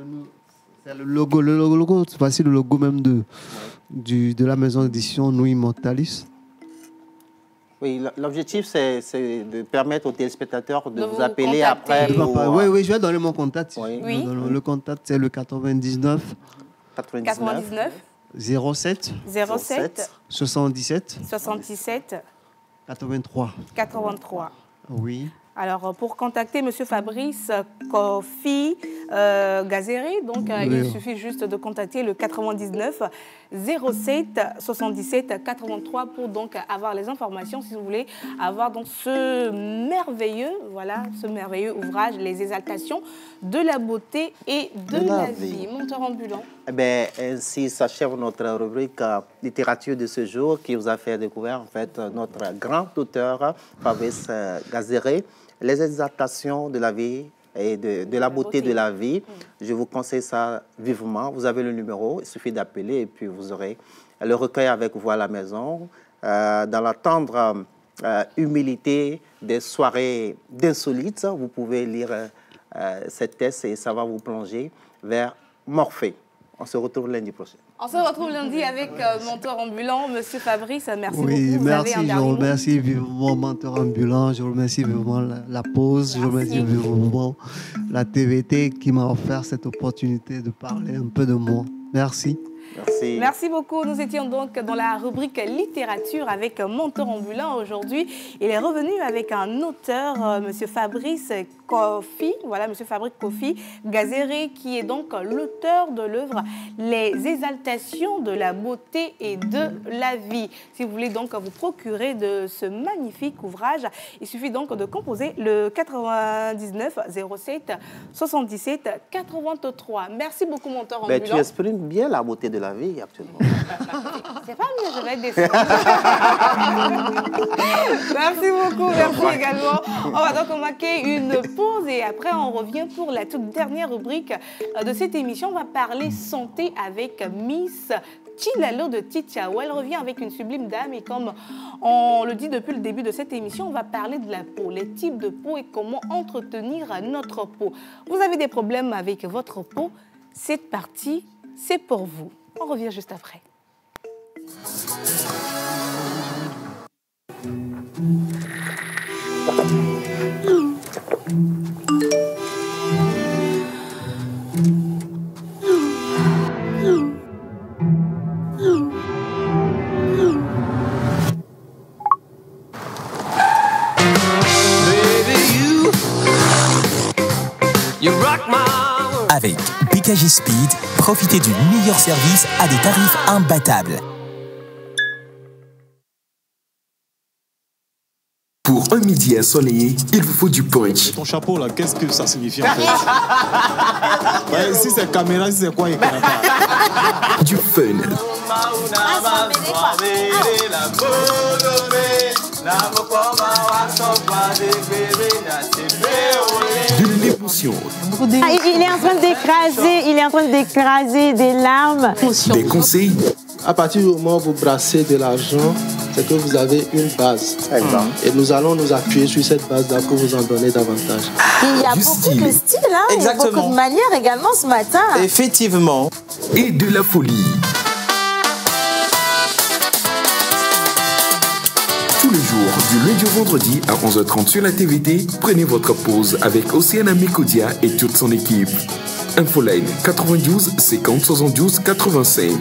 le logo, c'est facile, le logo même de la maison d'édition Nous Immortalis. Oui, l'objectif, c'est de permettre aux téléspectateurs de vous appeler après. Oui, je vais donner mon contact. Oui. Le contact, c'est le 99 07 77 83. Oui. Alors, pour contacter M. Fabrice Kofi Gazéré, donc il suffit juste de contacter le 99 07 77 83 pour donc avoir les informations, si vous voulez avoir donc ce merveilleux ouvrage, Les Exaltations de la beauté et de la vie. Monteur ambulant. Eh bien, ainsi s'achève notre rubrique littérature de ce jour qui vous a fait découvrir en fait notre grand auteur Fabrice Gazéré. Les exaltations de la vie et de la beauté de la vie. Je vous conseille ça vivement. Vous avez le numéro, il suffit d'appeler et puis vous aurez le recueil avec vous à la maison. Dans la tendre humilité des soirées d'insolites, vous pouvez lire cette thèse et ça va vous plonger vers Morphée. On se retrouve lundi prochain. On se retrouve lundi avec Menteur ambulant, M. Fabrice. Merci beaucoup. Merci, je remercie vivement Menteur ambulant, je remercie vivement la pause, je remercie vivement la TVT qui m'a offert cette opportunité de parler un peu de moi. Merci. Merci. Merci beaucoup. Nous étions donc dans la rubrique littérature avec Menteur ambulant aujourd'hui. Il est revenu avec un auteur, M. Fabrice Kofi, M. Fabrice Kofi Gazéré, qui est donc l'auteur de l'œuvre Les Exaltations de la beauté et de la vie. Si vous voulez donc vous procurer de ce magnifique ouvrage, il suffit donc de composer le 99 07 77 83. Merci beaucoup, Menteur ambulant. Tu exprimes bien la beauté de la vie actuellement. C'est pas mieux, je vais être déçue. Merci beaucoup, merci également. On va donc marquer une pause et après on revient pour la toute dernière rubrique de cette émission. On va parler santé avec Miss Chilalo de Titiao. Elle revient avec une sublime dame et comme on le dit depuis le début de cette émission, on va parler de la peau, les types de peau et comment entretenir notre peau. Vous avez des problèmes avec votre peau? Cette partie, c'est pour vous. On revient juste après. Avec BKG Speed, profitez du meilleur service à des tarifs imbattables. Pour un midi ensoleillé, il vous faut du punch. Ton chapeau là, qu'est-ce que ça signifie en fait? Ouais, si c'est caméra, si c'est quoi, il connaît pas. Du fun. De l'émotion. Ah, il est en train d'écraser des larmes. Des conseils. À partir du moment où vous brassez de l'argent, c'est que vous avez une base. Et nous allons nous appuyer sur cette base-là pour vous en donner davantage. Il y a beaucoup de styles, hein? Il y a beaucoup de manières également ce matin. Effectivement. Et de la folie. Tous les jours, du lundi au vendredi à 11h30 sur la TVT, prenez votre pause avec Océana Mekoudia et toute son équipe. Infoline 92 50 72 85.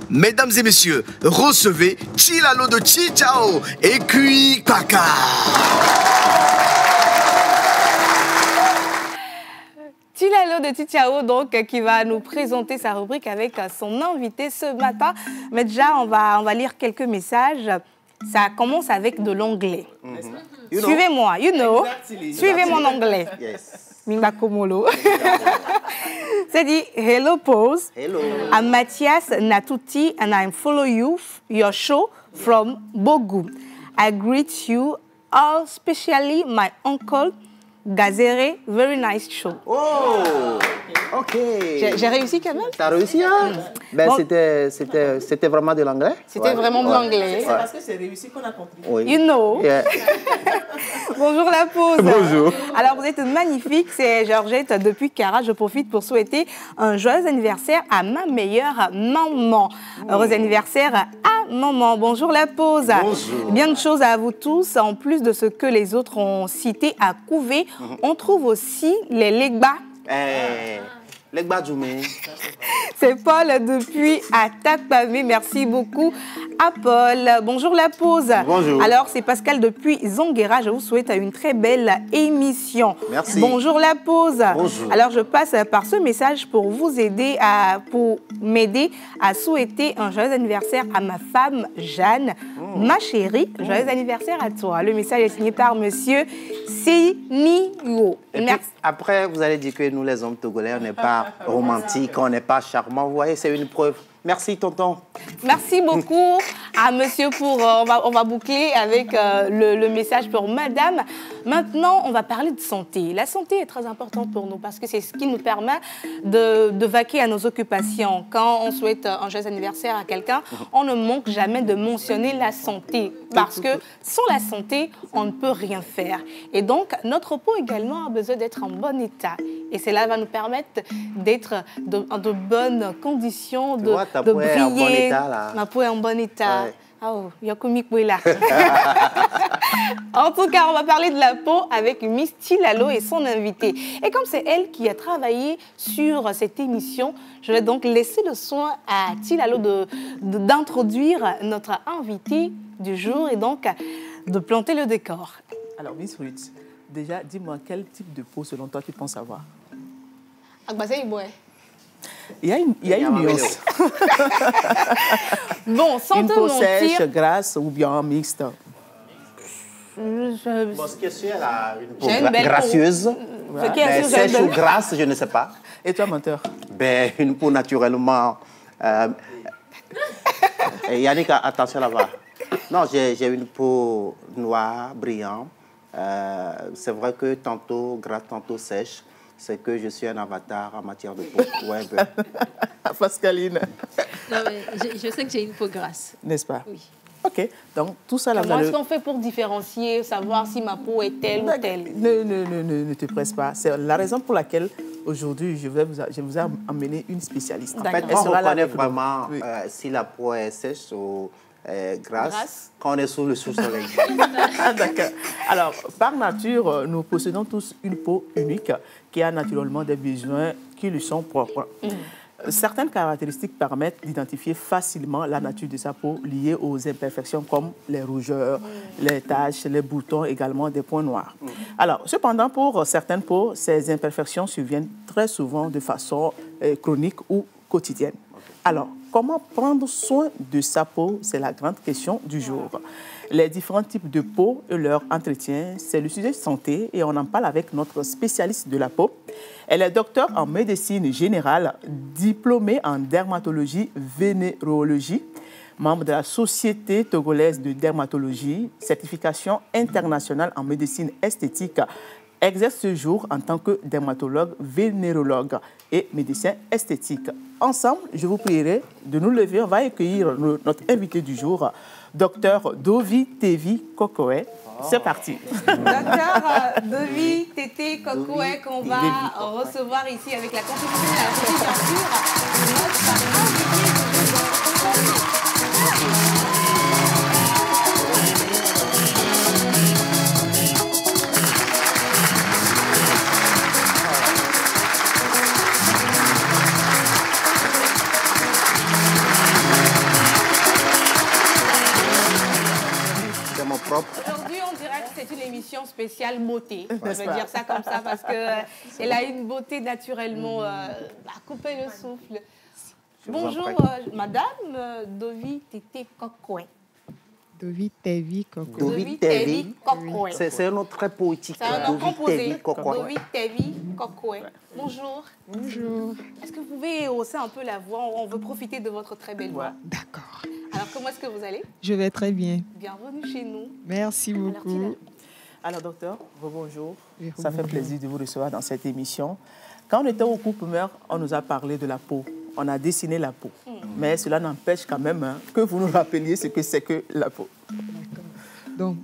Mesdames et messieurs, recevez Chilalo de Chichao et Kui Paka. Chilalo de Chichao, donc, qui va nous présenter sa rubrique avec son invité ce matin. Mais déjà, on va lire quelques messages. Ça commence avec de l'anglais. Suivez-moi, you know. Suivez mon anglais. Mimba Komolo. C'est dit, hello pose. Hello. I'm Matthias Natuti and I follow your show from Bogu. I greet you all, especially my uncle Gazere. Very nice show. Oh, ok. J'ai réussi quand même. T'as réussi, hein? Ben, Bon. C'était vraiment de l'anglais? C'était vraiment de l'anglais. C'est parce que c'est réussi qu'on a compris. Oui. You know. Yeah. Bonjour la pause. Bonjour. Alors vous êtes magnifique, c'est Georgette depuis Cara. Je profite pour souhaiter un joyeux anniversaire à ma meilleure maman. Heureux anniversaire à maman. Bonjour la pause. Bonjour. Bien de choses à vous tous. En plus de ce que les autres ont cité à Couvé, on trouve aussi les Legba. Legba Djoumé. C'est Paul depuis Atakpamé. Merci beaucoup à Paul. Bonjour la pause. Bonjour. Alors, c'est Pascal depuis Zonguera. Je vous souhaite une très belle émission. Merci. Bonjour la pause. Bonjour. Alors, je passe par ce message pour vous aider pour m'aider à souhaiter un joyeux anniversaire à ma femme Jeanne. Ma chérie, joyeux anniversaire à toi. Le message est signé par monsieur Sénio. Merci. Après, vous allez dire que nous, les hommes togolais, on n'est pas romantiques, on n'est pas charmants. Vous voyez, c'est une preuve. Merci, tonton. Merci beaucoup à monsieur pour... on va boucler avec le message pour madame. Maintenant, on va parler de santé. La santé est très importante pour nous parce que c'est ce qui nous permet de vaquer à nos occupations. Quand on souhaite un joyeux anniversaire à quelqu'un, on ne manque jamais de mentionner la santé parce que sans la santé, on ne peut rien faire. Et donc, notre peau également a besoin d'être en bon état. Et cela va nous permettre d'être dans de bonnes conditions, de briller. En bon état, là. Ma peau est en bon état. Ouais. Oh, là. En tout cas, on va parler de la peau avec Miss Chilalo et son invité. Et comme c'est elle qui a travaillé sur cette émission, je vais donc laisser le soin à Chilalo d'introduire notre invité du jour et donc de planter le décor. Alors, Miss Ruth, déjà, dis-moi, quel type de peau, selon toi, tu penses avoir? Il y a une nuance. Bon, sans une te peau mentir... sèche, grasse ou bien mixte? Bon, ce que c'est, elle a une peau J'ai une belle gracieuse. peau. Mais sèche ou grasse, je ne sais pas. Et toi, menteur? Ben, une peau naturellement... Yannick, attention là-bas. Non, j'ai une peau noire, brillante. C'est vrai que tantôt grasse, tantôt sèche. C'est que je suis un avatar en matière de peau. Ouais, ben. Pascaline. Non, mais je sais que j'ai une peau grasse. N'est-ce pas? Oui. OK. Donc, tout ça, là, comment est-ce qu'on fait pour différencier, savoir si ma peau est telle ou telle? Ne te presse pas. C'est la raison pour laquelle, aujourd'hui, je vous ai amené une spécialiste. En fait, on reconnaît vraiment si la peau est sèche ou grasse quand on est sous le sous-soleil. D'accord. Alors, par nature, nous possédons tous une peau unique qui a naturellement des besoins qui lui sont propres. Certaines caractéristiques permettent d'identifier facilement la nature de sa peau liée aux imperfections comme les rougeurs, les taches, les boutons, également des points noirs. Alors, cependant, pour certaines peaux, ces imperfections surviennent très souvent de façon chronique ou quotidienne. Alors, comment prendre soin de sa peau? C'est la grande question du jour. Les différents types de peau et leur entretien, c'est le sujet de santé et on en parle avec notre spécialiste de la peau. Elle est docteure en médecine générale, diplômée en dermatologie vénérologie, membre de la Société togolaise de dermatologie, certification internationale en médecine esthétique, exerce ce jour en tant que dermatologue, vénérologue et médecin esthétique. Ensemble, je vous prierai de nous lever. On va accueillir notre invité du jour, Dr Dovi Tevi Kokoé. C'est parti. Docteur Dovi Tevi Kokoé, qu'on va recevoir ici avec la contribution de la présidence. Aujourd'hui, on dirait que c'est une émission spéciale beauté. Je vais dire ça comme ça parce qu'elle a une beauté naturellement à couper le souffle. Bonjour, madame Dovi Tevi Kokoé. Dovi Tevi Kokoé. Dovi Tevi Kokoé. C'est un nom très poétique. C'est un nom composé. Dovi Tevi Kokoé. Bonjour. Bonjour. Est-ce que vous pouvez hausser un peu la voix? On veut profiter de votre très belle voix. D'accord. Alors, comment est-ce que vous allez? Je vais très bien. Bienvenue chez nous. Merci beaucoup. Alors, docteur, bonjour. Ça fait plaisir de vous recevoir dans cette émission. Quand on était au Coupe-Meur, on nous a parlé de la peau. On a dessiné la peau. Mais cela n'empêche quand même que vous nous rappeliez ce que c'est que la peau. Donc,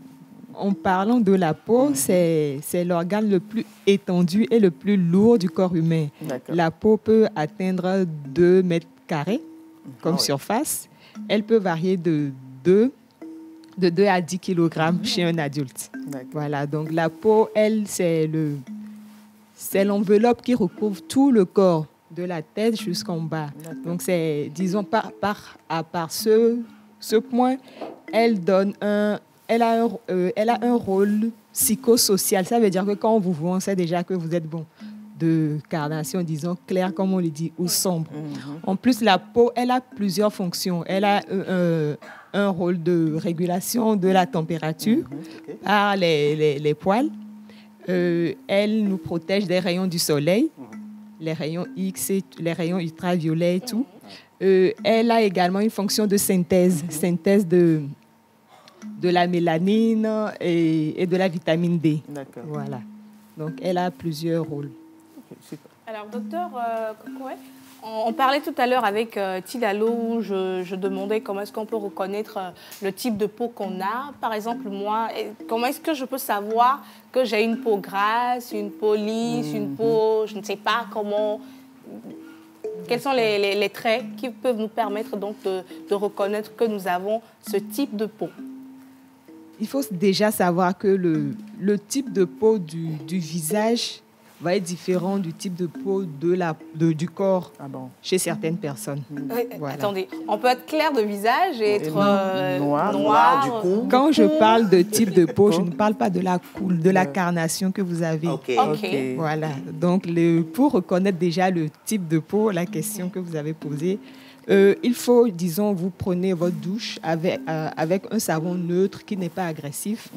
en parlant de la peau, c'est l'organe le plus étendu et le plus lourd du corps humain. La peau peut atteindre 2 mètres carrés comme surface. Elle peut varier de 2 à 10 kg chez un adulte. Voilà, donc la peau, elle, c'est l'enveloppe qui recouvre tout le corps, de la tête jusqu'en bas. Donc, c'est, disons, par ce point, elle a un rôle psychosocial. Ça veut dire que quand on vous voit, on sait déjà que vous êtes de carnation, disons, clair, comme on le dit, ou sombre. En plus, la peau, elle a plusieurs fonctions. Elle a un rôle de régulation de la température par les poils. Elle nous protège des rayons du soleil, les rayons X, les rayons ultraviolets et tout. Elle a également une fonction de synthèse de la mélanine et de la vitamine D. Voilà. Donc, elle a plusieurs rôles. Alors, docteur Kokoé, on parlait tout à l'heure avec Tilalo où je demandais comment est-ce qu'on peut reconnaître le type de peau qu'on a. Par exemple, moi, comment est-ce que je peux savoir que j'ai une peau grasse, une peau lisse, une peau, je ne sais pas comment... Quels sont les traits qui peuvent nous permettre donc de reconnaître que nous avons ce type de peau? Il faut déjà savoir que le type de peau du visage va être différent du type de peau du corps chez certaines personnes. Voilà. Attendez, on peut être clair de visage et être noir du cou. Quand je parle de type de peau, je ne parle pas de la carnation que vous avez. Voilà. Donc, pour reconnaître déjà le type de peau, la question que vous avez posée, il faut, disons, vous prenez votre douche avec un savon neutre qui n'est pas agressif.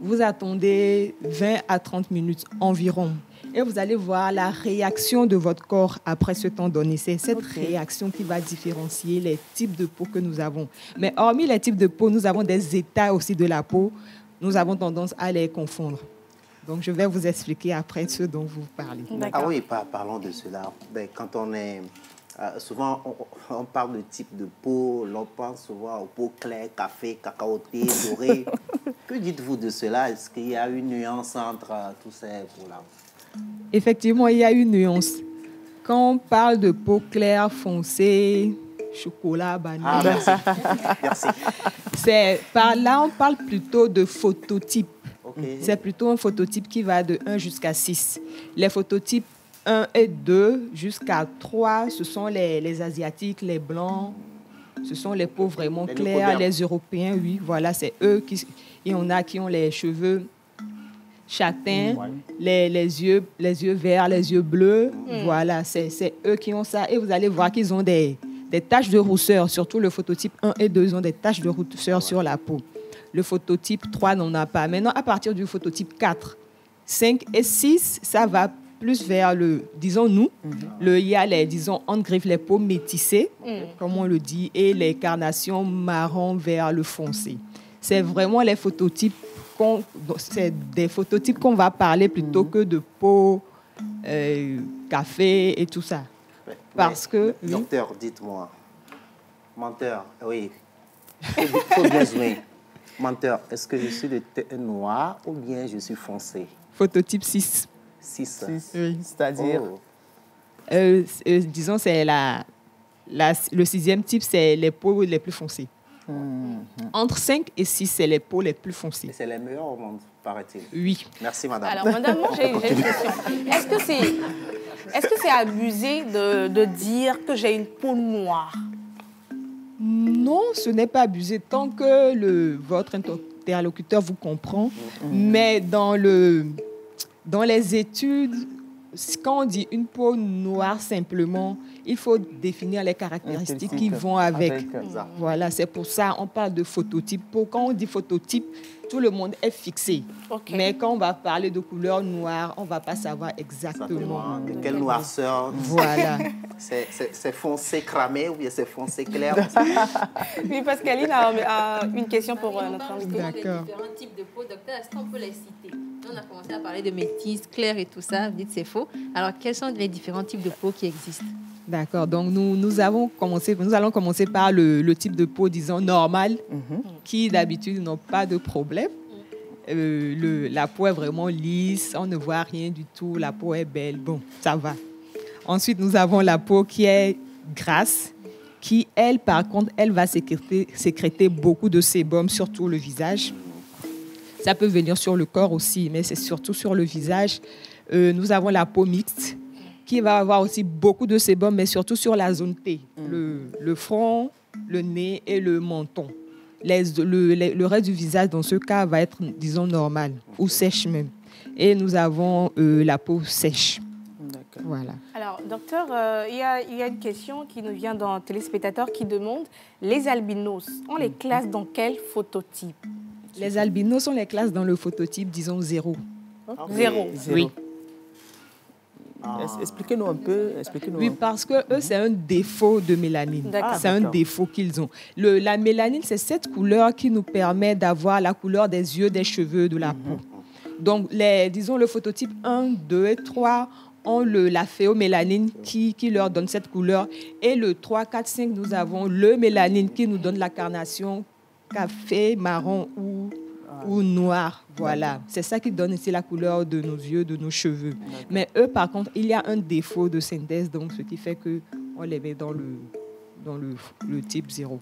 Vous attendez 20 à 30 minutes environ et vous allez voir la réaction de votre corps après ce temps donné. C'est cette réaction qui va différencier les types de peau que nous avons. Mais hormis les types de peau, nous avons des états aussi de la peau. Nous avons tendance à les confondre. Donc, je vais vous expliquer après ce dont vous parlez. Ah oui, parlons de cela. Quand on est Souvent, on parle de type de peau, l'on pense souvent aux peaux claires, café, cacaoté, doré. Que dites-vous de cela? Est-ce qu'il y a une nuance entre tous ces peaux-là? Effectivement, il y a une nuance. Quand on parle de peau claire, foncée, chocolat, banane, merci. Par là, on parle plutôt de phototype. Okay. C'est plutôt un phototype qui va de 1 jusqu'à 6. Les phototypes 1 et 2 jusqu'à 3, ce sont les Asiatiques, les Blancs, ce sont les peaux vraiment claires, les Européens, oui, voilà, c'est eux qui... Il y en a qui ont les cheveux châtains, les yeux verts, les yeux bleus, voilà, c'est eux qui ont ça. Et vous allez voir qu'ils ont des taches de rousseur, surtout le phototype 1 et 2, ils ont des taches de rousseur sur la peau. Le phototype 3 n'en a pas. Maintenant, à partir du phototype 4, 5 et 6, ça va plus vers le, disons nous, il y a les, disons, on griffe les peaux métissées, comme on le dit, et les carnations marron vers le foncé. C'est vraiment les phototypes, c'est des phototypes qu'on va parler plutôt que de peau, café et tout ça. Parce que... Docteur, dites-moi, menteur, oui, faut bien jouer. Menteur, est-ce que je suis de teint noir ou bien je suis foncé? Phototype 6. 6. Oui. C'est-à-dire disons, c'est le 6e type, c'est les peaux les plus foncées. Entre 5 et 6, c'est les peaux les plus foncées. Et c'est les meilleurs au monde, paraît-il. Oui. Merci, madame. Alors, madame, moi, j'ai une question. Est-ce que c'est abusé de dire que j'ai une peau noire? Non, ce n'est pas abusé tant que votre interlocuteur vous comprend. Mais dans les études, quand on dit une peau noire simplement, il faut définir les caractéristiques qui vont avec. Voilà, c'est pour ça qu'on parle de phototype. Quand on dit phototype, tout le monde est fixé. Okay. Mais quand on va parler de couleur noire, on ne va pas savoir exactement. De quelle noirceur? Voilà. C'est foncé cramé ou bien c'est foncé clair? Oui, Pascaline a une question pour notre invité. D'accord. Différents types de peau, docteur, est-ce qu'on peut les citer? On a commencé à parler de métis, clair et tout ça, vous dites c'est faux. Alors, quels sont les différents types de peau qui existent? D'accord, donc nous allons commencer par le type de peau, disons, normal, qui d'habitude n'ont pas de problème. La peau est vraiment lisse, on ne voit rien du tout, la peau est belle, bon, ça va. Ensuite, nous avons la peau qui est grasse, qui, elle, par contre, elle va sécréter beaucoup de sébum, surtout le visage. Ça peut venir sur le corps aussi, mais c'est surtout sur le visage. Nous avons la peau mixte, qui va avoir aussi beaucoup de sébum, mais surtout sur la zone T, le front, le nez et le menton. Le reste du visage, dans ce cas, va être, disons, normal ou sèche même. Et nous avons la peau sèche. Voilà. Alors, docteur, il y a une question qui nous vient d'un téléspectateur qui demande, les albinos, on les classe dans quel phototype? Les albinos, on les classe dans le phototype, disons, 0. Okay. 0. Oui. Expliquez-nous un peu. Oui, parce que eux, c'est un défaut de mélanine. C'est un défaut qu'ils ont. La mélanine, c'est cette couleur qui nous permet d'avoir la couleur des yeux, des cheveux, de la peau. Donc, disons, le phototype 1, 2 et 3 ont la phéomélanine qui leur donne cette couleur. Et le 3, 4, 5, nous avons le mélanine qui nous donne la carnation café, marron ou noir. Voilà. C'est ça qui donne ici la couleur de nos yeux, de nos cheveux. Mais eux, par contre, il y a un défaut de synthèse, donc ce qui fait qu'on les met dans le type 0.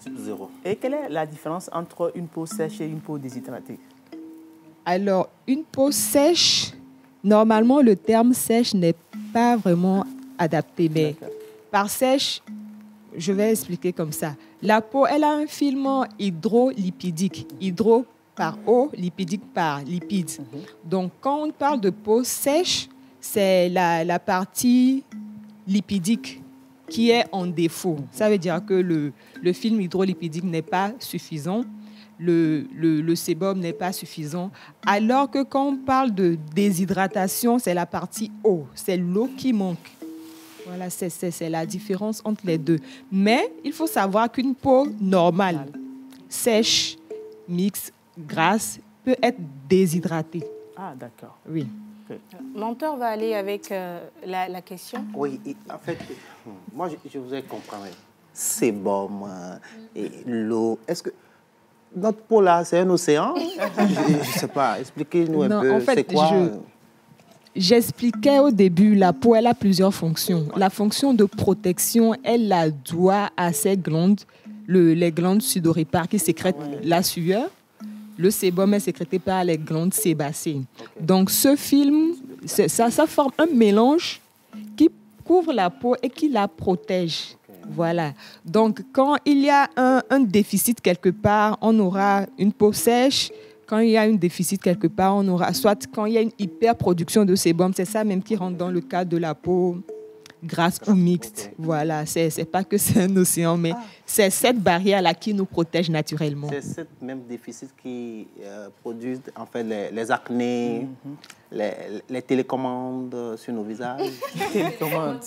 Et quelle est la différence entre une peau sèche et une peau déshydratée? Alors, une peau sèche, normalement, le terme sèche n'est pas vraiment adapté. Mais par sèche, je vais expliquer comme ça. La peau, elle a un filament hydrolipidique. Hydro par eau, lipidique par lipides. Donc, quand on parle de peau sèche, c'est la partie lipidique qui est en défaut. Ça veut dire que le film hydrolipidique n'est pas suffisant, le sébum n'est pas suffisant, alors que quand on parle de déshydratation, c'est la partie eau, c'est l'eau qui manque. Voilà, c'est la différence entre les deux. Mais il faut savoir qu'une peau normale, sèche, mixte, grasse, peut être déshydratée. Ah, d'accord. Oui. Mentor va aller avec la question. Oui, en fait, moi, je vous ai compris. Sébum et l'eau. Est-ce que notre peau, là, c'est un océan? Je ne sais pas. Expliquez-nous un peu. En fait, c'est quoi? J'expliquais au début, la peau, elle a plusieurs fonctions. La fonction de protection, elle la doit à ces glandes, les glandes sudoripares qui sécrètent la sueur. Le sébum est sécrété par les glandes sébacées. Donc, ce film, ça forme un mélange qui couvre la peau et qui la protège. Voilà. Donc, quand il y a un déficit quelque part, on aura une peau sèche. Quand il y a un déficit quelque part, on aura, soit quand il y a une hyperproduction de sébum, c'est ça même qui rentre dans le cadre de la peau grasse ou mixte. Voilà, c'est pas que c'est un océan, mais c'est cette barrière-là qui nous protège naturellement. C'est ce même déficit qui produit en fait les acnés, les télécommandes sur nos visages. Télécommandes.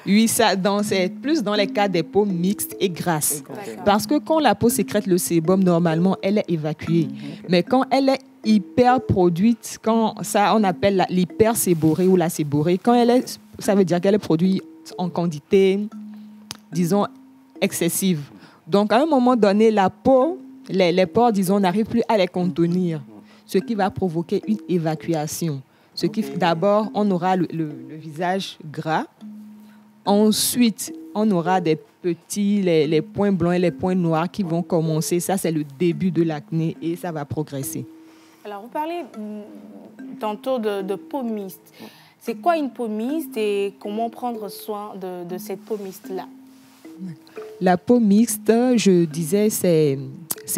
Oui, c'est plus dans les cas des peaux mixtes et grasses. Parce que quand la peau sécrète le sébum, normalement, elle est évacuée. Mais quand elle est hyperproduite, quand ça, on appelle l'hyperséborrhée ou la séborrhée, quand elle est, ça veut dire qu'elle est produite en quantité, disons, excessive. Donc, à un moment donné, la peau, les pores, disons, n'arrivent plus à les contenir, ce qui va provoquer une évacuation. D'abord, on aura le visage gras. Ensuite, on aura des petits, les points blancs et les points noirs qui vont commencer. Ça, c'est le début de l'acné et ça va progresser. Alors, vous parlez tantôt de peau mixte. C'est quoi une peau mixte et comment prendre soin de cette peau mixte-là? La peau mixte, je disais, c'est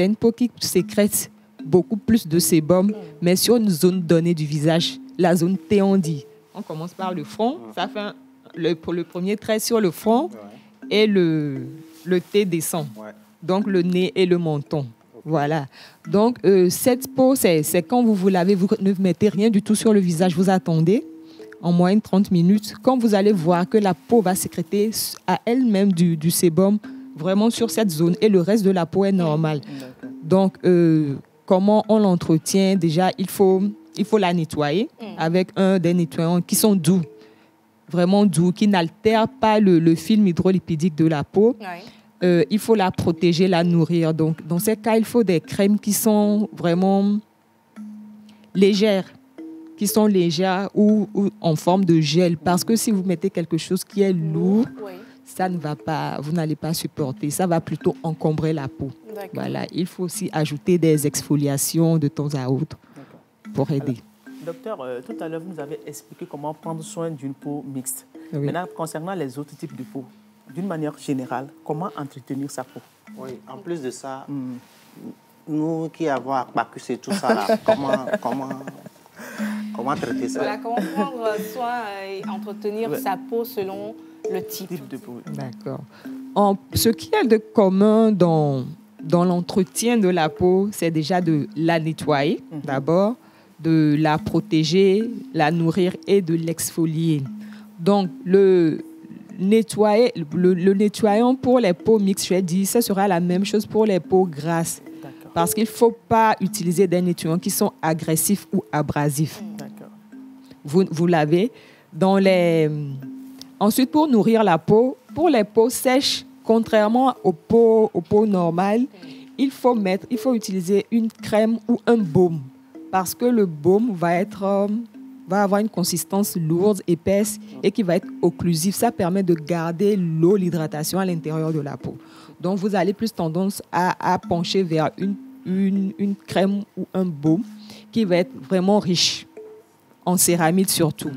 une peau qui sécrète beaucoup plus de sébum, mais sur une zone donnée du visage, la zone T, on dit. On commence par le front, ça fait le premier trait sur le front et le T descend. Donc, le nez et le menton. Voilà. Donc, cette peau, c'est quand vous vous lavez, vous ne mettez rien du tout sur le visage, vous attendez en moyenne 30 minutes. Quand vous allez voir que la peau va sécréter à elle-même du sébum vraiment sur cette zone et le reste de la peau est normal. Donc, comment on l'entretient? Déjà, il faut la nettoyer avec des nettoyants qui sont doux, vraiment doux, qui n'altèrent pas le film hydrolipidique de la peau. Il faut la protéger, la nourrir. Donc, dans ces cas, il faut des crèmes qui sont vraiment légères, ou en forme de gel. Parce que si vous mettez quelque chose qui est lourd, ça ne va pas, vous n'allez pas supporter. Ça va plutôt encombrer la peau. Voilà. Il faut aussi ajouter des exfoliations de temps à autre pour aider. Alors, docteur, tout à l'heure, vous nous avez expliqué comment prendre soin d'une peau mixte. Oui. Maintenant, concernant les autres types de peau, d'une manière générale, comment entretenir sa peau? Oui, en plus de ça, nous qui avons Aquacus et tout ça, là, comment traiter ça? Voilà, comment prendre soin et entretenir sa peau selon le type de peau. D'accord. Ce qu'il y a de commun dans l'entretien de la peau, c'est déjà de la nettoyer d'abord, de la protéger, la nourrir et de l'exfolier. Donc, le nettoyant pour les peaux mixtes, je vais dire, ça sera la même chose pour les peaux grasses. Parce qu'il ne faut pas utiliser des nettoyants qui sont agressifs ou abrasifs. Vous l'avez. Ensuite, pour nourrir la peau, pour les peaux sèches, contrairement aux peaux normales, il faut utiliser une crème ou un baume. Parce que le baume va avoir une consistance lourde, épaisse et qui va être occlusive. Ça permet de garder l'eau, l'hydratation à l'intérieur de la peau. Donc, vous allez plus tendance à pencher vers une crème ou un baume qui va être vraiment riche en céramide surtout.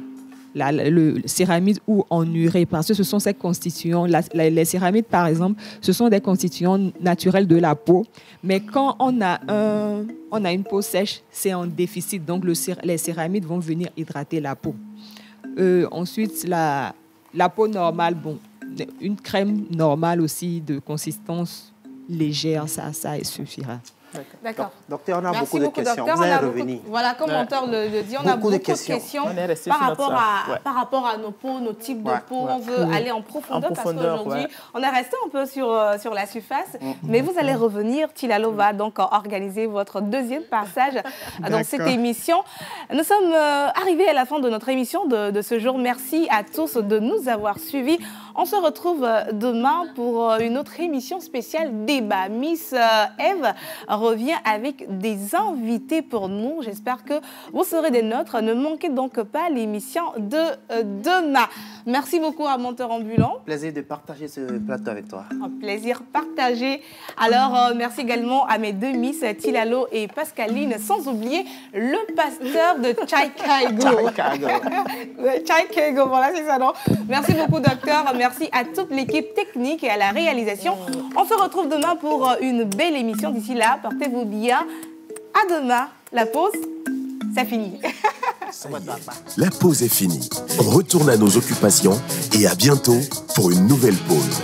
Le céramide ou en urée, parce que ce sont ces constituants. Les céramides, par exemple, ce sont des constituants naturels de la peau. Mais quand on a une peau sèche, c'est en déficit. Donc, les céramides vont venir hydrater la peau. Ensuite, la peau normale, une crème normale aussi de consistance légère, ça suffira. D'accord. Docteur, on a beaucoup de questions. Docteur, vous allez revenir. Voilà, comme Monteur le dit, on a beaucoup de questions par rapport à nos peaux, nos types de peau. On veut aller en profondeur parce qu'aujourd'hui, on est resté un peu sur la surface. Mais vous allez revenir. Tilalo va donc organiser votre deuxième passage dans cette émission. Nous sommes arrivés à la fin de notre émission de ce jour. Merci à tous de nous avoir suivis. On se retrouve demain pour une autre émission spéciale débat. Miss Eve revient avec des invités pour nous. J'espère que vous serez des nôtres. Ne manquez donc pas l'émission de demain. Merci beaucoup à Monteur Ambulant. Plaisir de partager ce plateau avec toi. Un plaisir partagé. Alors, merci également à mes deux Miss, Tilalo et Pascaline, sans oublier le pasteur de Chicago. Chicago, voilà, c'est ça, non? Merci beaucoup, docteur. Merci à toute l'équipe technique et à la réalisation. On se retrouve demain pour une belle émission. D'ici là, portez-vous bien. À demain. La pause, ça finit. La pause est finie. On retourne à nos occupations et à bientôt pour une nouvelle pause.